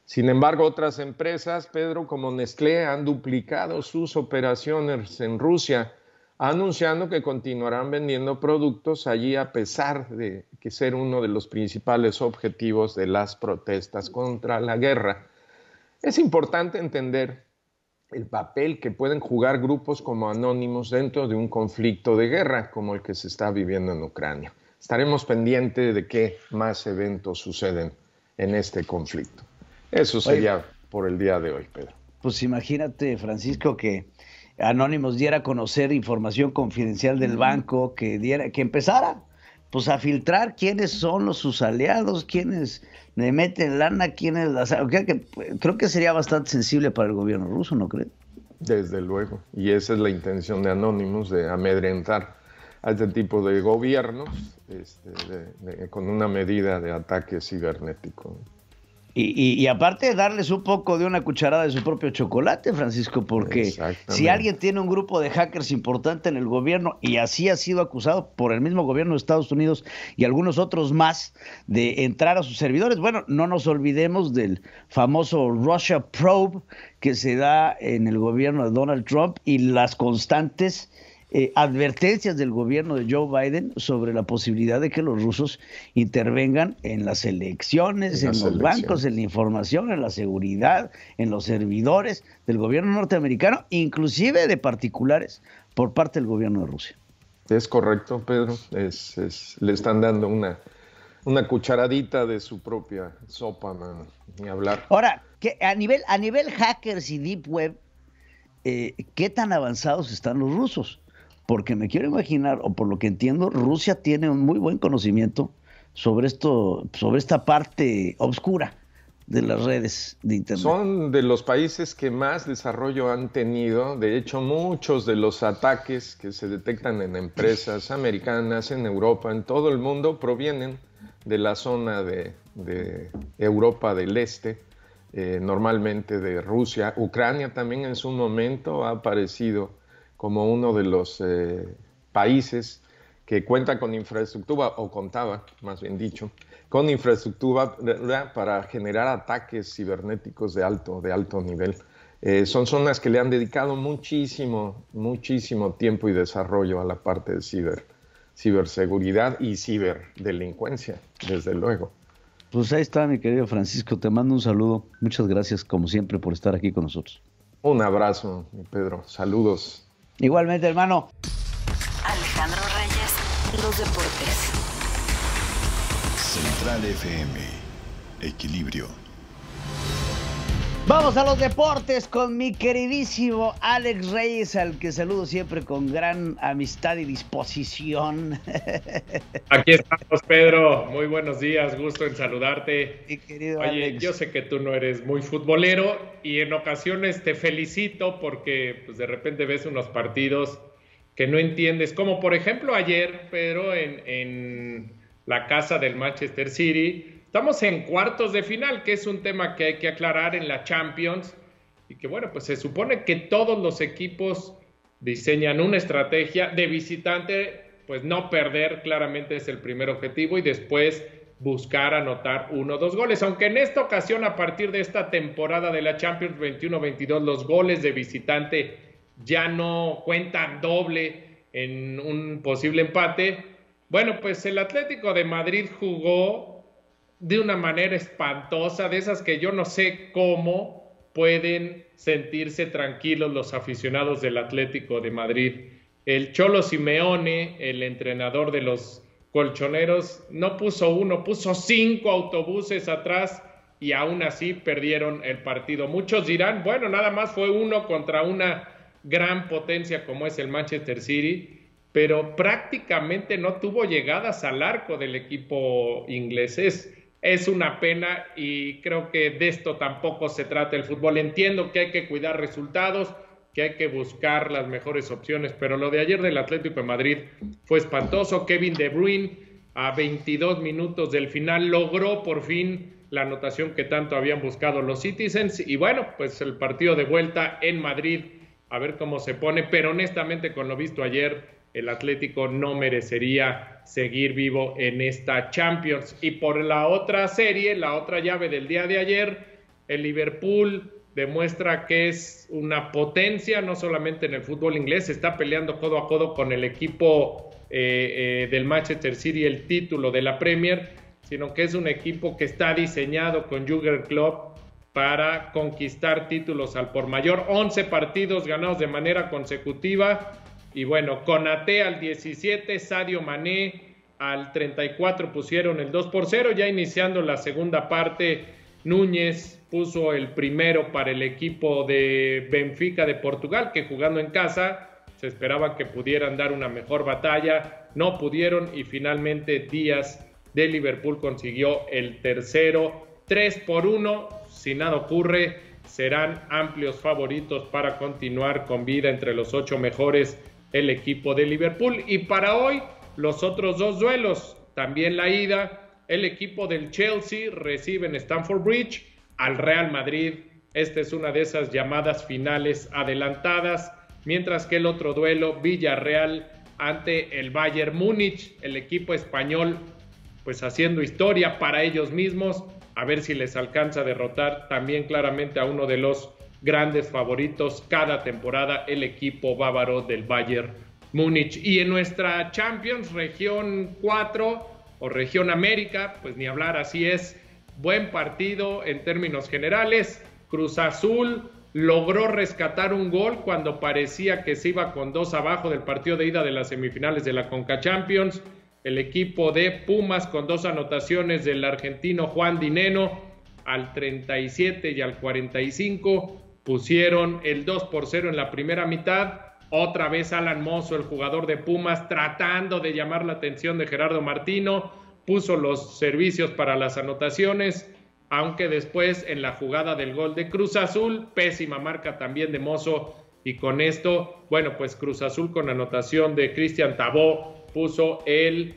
Sin embargo, otras empresas, Pedro, como Nestlé, han duplicado sus operaciones en Rusia, anunciando que continuarán vendiendo productos allí a pesar de que ser uno de los principales objetivos de las protestas contra la guerra. Es importante entender el papel que pueden jugar grupos como Anonymous dentro de un conflicto de guerra como el que se está viviendo en Ucrania. Estaremos pendientes de qué más eventos suceden en este conflicto. Eso sería por el día de hoy, Pedro. Pues imagínate, Francisco, que Anonymous diera a conocer información confidencial del banco, que empezara pues a filtrar quiénes son sus aliados, quiénes le meten lana, quiénes las... Creo que sería bastante sensible para el gobierno ruso, ¿no crees? Desde luego, y esa es la intención de Anonymous, de amedrentar a este tipo de gobiernos con una medida de ataque cibernético. Y aparte darles un poco de una cucharada de su propio chocolate, Francisco, porque si alguien tiene un grupo de hackers importante en el gobierno, y así ha sido acusado por el mismo gobierno de Estados Unidos y algunos otros más de entrar a sus servidores, bueno, no nos olvidemos del famoso Russia Probe que se da en el gobierno de Donald Trump y las constantes advertencias del gobierno de Joe Biden sobre la posibilidad de que los rusos intervengan en las elecciones, en los bancos, en la información, en la seguridad, en los servidores del gobierno norteamericano, inclusive de particulares por parte del gobierno de Rusia. Es correcto, Pedro. Le están dando una cucharadita de su propia sopa, man, ni hablar. Ahora, que a nivel hackers y deep web, ¿qué tan avanzados están los rusos? Porque me quiero imaginar, o por lo que entiendo, Rusia tiene un muy buen conocimiento sobre esta parte oscura de las redes de Internet. Son de los países que más desarrollo han tenido. De hecho, muchos de los ataques que se detectan en empresas americanas, en Europa, en todo el mundo, provienen de la zona de Europa del Este, normalmente de Rusia. Ucrania también en su momento ha aparecido como uno de los países que cuenta con infraestructura, o contaba, más bien dicho, con infraestructura para generar ataques cibernéticos de alto nivel. Son zonas que le han dedicado muchísimo tiempo y desarrollo a la parte de ciberseguridad y ciberdelincuencia, desde luego. Pues ahí está, mi querido Francisco, te mando un saludo. Muchas gracias, como siempre, por estar aquí con nosotros. Un abrazo, Pedro. Saludos. Igualmente, hermano. Alejandro Reyes, los deportes. Central FM, Equilibrio. Vamos a los deportes con mi queridísimo Alex Reyes, al que saludo siempre con gran amistad y disposición. Aquí estamos, Pedro. Muy buenos días, gusto en saludarte. Mi querido Oye, Alex. Yo sé que tú no eres muy futbolero y en ocasiones te felicito porque pues, de repente ves unos partidos que no entiendes, como por ejemplo ayer, Pedro, en la casa del Manchester City. Estamos en cuartos de final, que es un tema que hay que aclarar en la Champions, y que bueno, pues se supone que todos los equipos diseñan una estrategia de visitante, pues no perder, claramente es el primer objetivo, y después buscar anotar 1 o 2 goles, aunque en esta ocasión, a partir de esta temporada de la Champions 21-22, los goles de visitante ya no cuentan doble en un posible empate. Bueno, pues el Atlético de Madrid jugó de una manera espantosa, de esas que yo no sé cómo pueden sentirse tranquilos los aficionados del Atlético de Madrid. El Cholo Simeone, el entrenador de los colchoneros, no puso 1, puso 5 autobuses atrás y aún así perdieron el partido. Muchos dirán, bueno, nada más fue 1 contra una gran potencia como es el Manchester City, pero prácticamente no tuvo llegadas al arco del equipo inglés. Es una pena y creo que de esto tampoco se trata el fútbol. Entiendo que hay que cuidar resultados, que hay que buscar las mejores opciones, pero lo de ayer del Atlético de Madrid fue espantoso. Kevin De Bruyne, a 22 minutos del final, logró por fin la anotación que tanto habían buscado los Citizens. Y bueno, pues el partido de vuelta en Madrid, a ver cómo se pone, pero honestamente con lo visto ayer, el Atlético no merecería seguir vivo en esta Champions. Y por la otra serie, la otra llave del día de ayer, el Liverpool demuestra que es una potencia, no solamente en el fútbol inglés, está peleando codo a codo con el equipo del Manchester City, el título de la Premier, sino que es un equipo que está diseñado con Jürgen Klopp para conquistar títulos al por mayor. 11 partidos ganados de manera consecutiva. Y bueno, Konaté al 17, Sadio Mané al 34 pusieron el 2-0, ya iniciando la segunda parte Núñez puso el primero para el equipo de Benfica de Portugal, que jugando en casa se esperaba que pudieran dar una mejor batalla, no pudieron, y finalmente Díaz de Liverpool consiguió el tercero. 3-1, si nada ocurre, serán amplios favoritos para continuar con vida entre los 8 mejores el equipo de Liverpool. Y para hoy, los otros 2 duelos, también la ida, el equipo del Chelsea recibe en Stamford Bridge al Real Madrid. Esta es una de esas llamadas finales adelantadas, mientras que el otro duelo, Villarreal ante el Bayern Múnich, el equipo español pues haciendo historia para ellos mismos, a ver si les alcanza a derrotar también claramente a uno de los grandes favoritos cada temporada, el equipo bávaro del Bayern Múnich. Y en nuestra Champions, región 4 o región América, pues ni hablar, así es, buen partido en términos generales. Cruz Azul logró rescatar un gol cuando parecía que se iba con 2 abajo del partido de ida de las semifinales de la Conca Champions. El equipo de Pumas con 2 anotaciones del argentino Juan Dineno al 37 y al 45 pusieron el 2-0 en la primera mitad. Otra vez Alan Mozo, el jugador de Pumas, tratando de llamar la atención de Gerardo Martino, puso los servicios para las anotaciones, aunque después en la jugada del gol de Cruz Azul, pésima marca también de Mozo, y con esto, bueno, pues Cruz Azul con anotación de Cristian Tabó puso el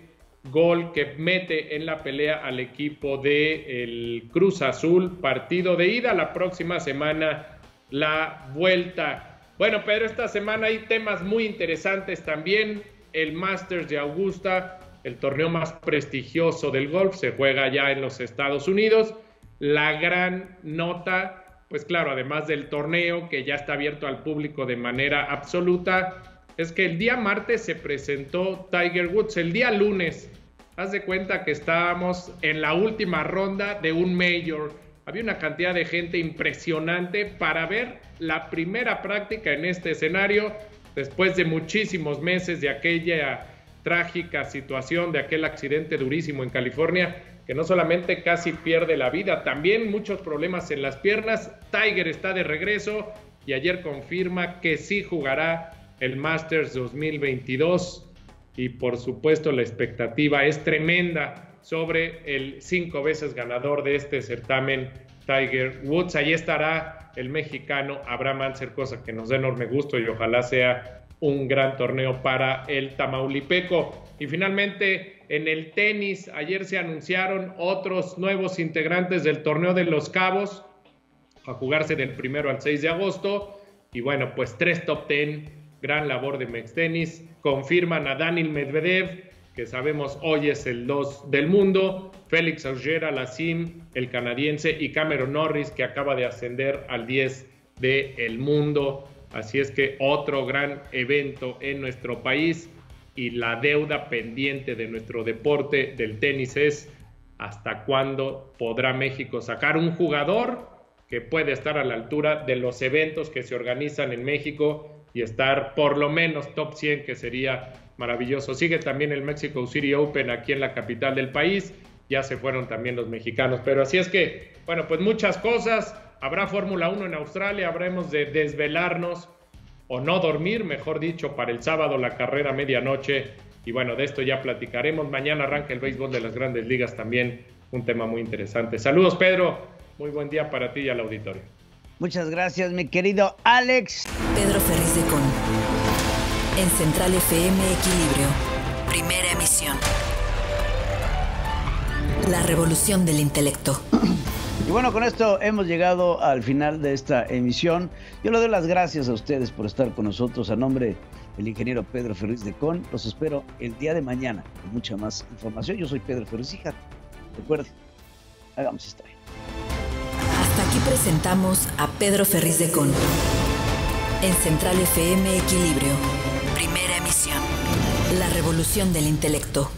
gol que mete en la pelea al equipo de el Cruz Azul. Partido de ida, la próxima semana la vuelta. Bueno, Pedro, esta semana hay temas muy interesantes también. El Masters de Augusta, el torneo más prestigioso del golf, se juega ya en los Estados Unidos. La gran nota, pues claro, además del torneo que ya está abierto al público de manera absoluta, es que el día martes se presentó Tiger Woods. El día lunes, haz de cuenta que estábamos en la última ronda de un Major. Había una cantidad de gente impresionante para ver la primera práctica en este escenario, después de muchísimos meses de aquella trágica situación, de aquel accidente durísimo en California, que no solamente casi pierde la vida, también muchos problemas en las piernas. Tiger está de regreso y ayer confirma que sí jugará el Masters 2022, y por supuesto la expectativa es tremenda sobre el 5 veces ganador de este certamen, Tiger Woods. Ahí estará el mexicano Abraham Ancer, cosa que nos da enorme gusto y ojalá sea un gran torneo para el tamaulipeco. Y finalmente en el tenis, ayer se anunciaron otros nuevos integrantes del torneo de Los Cabos, a jugarse del 1 al 6 de agosto, y bueno, pues 3 top 10, gran labor de Mextenis. Confirman a Daniil Medvedev, que sabemos hoy es el 2 del mundo, Félix Auger-Aliassime, el canadiense, y Cameron Norris, que acaba de ascender al 10 del mundo. Así es que otro gran evento en nuestro país, y la deuda pendiente de nuestro deporte del tenis es hasta cuándo podrá México sacar un jugador que puede estar a la altura de los eventos que se organizan en México y estar por lo menos top 100, que sería maravilloso. Sigue también el Mexico City Open aquí en la capital del país, ya se fueron también los mexicanos, pero así es que, bueno, pues muchas cosas. Habrá Fórmula 1 en Australia, habremos de desvelarnos o no dormir, mejor dicho, para el sábado la carrera medianoche, y bueno, de esto ya platicaremos. Mañana arranca el béisbol de las Grandes Ligas, también un tema muy interesante. Saludos, Pedro, muy buen día para ti y al auditorio. Muchas gracias, mi querido Alex. Pedro Ferriz de Con, en Central FM Equilibrio, primera emisión. La revolución del intelecto. Y bueno, con esto hemos llegado al final de esta emisión. Yo le doy las gracias a ustedes por estar con nosotros. A nombre del ingeniero Pedro Ferriz de Con, los espero el día de mañana con mucha más información. Yo soy Pedro Ferriz Híjar. Recuerden, hagamos historia. Hasta aquí presentamos a Pedro Ferriz de Con, en Central FM Equilibrio, primera emisión. La revolución del intelecto.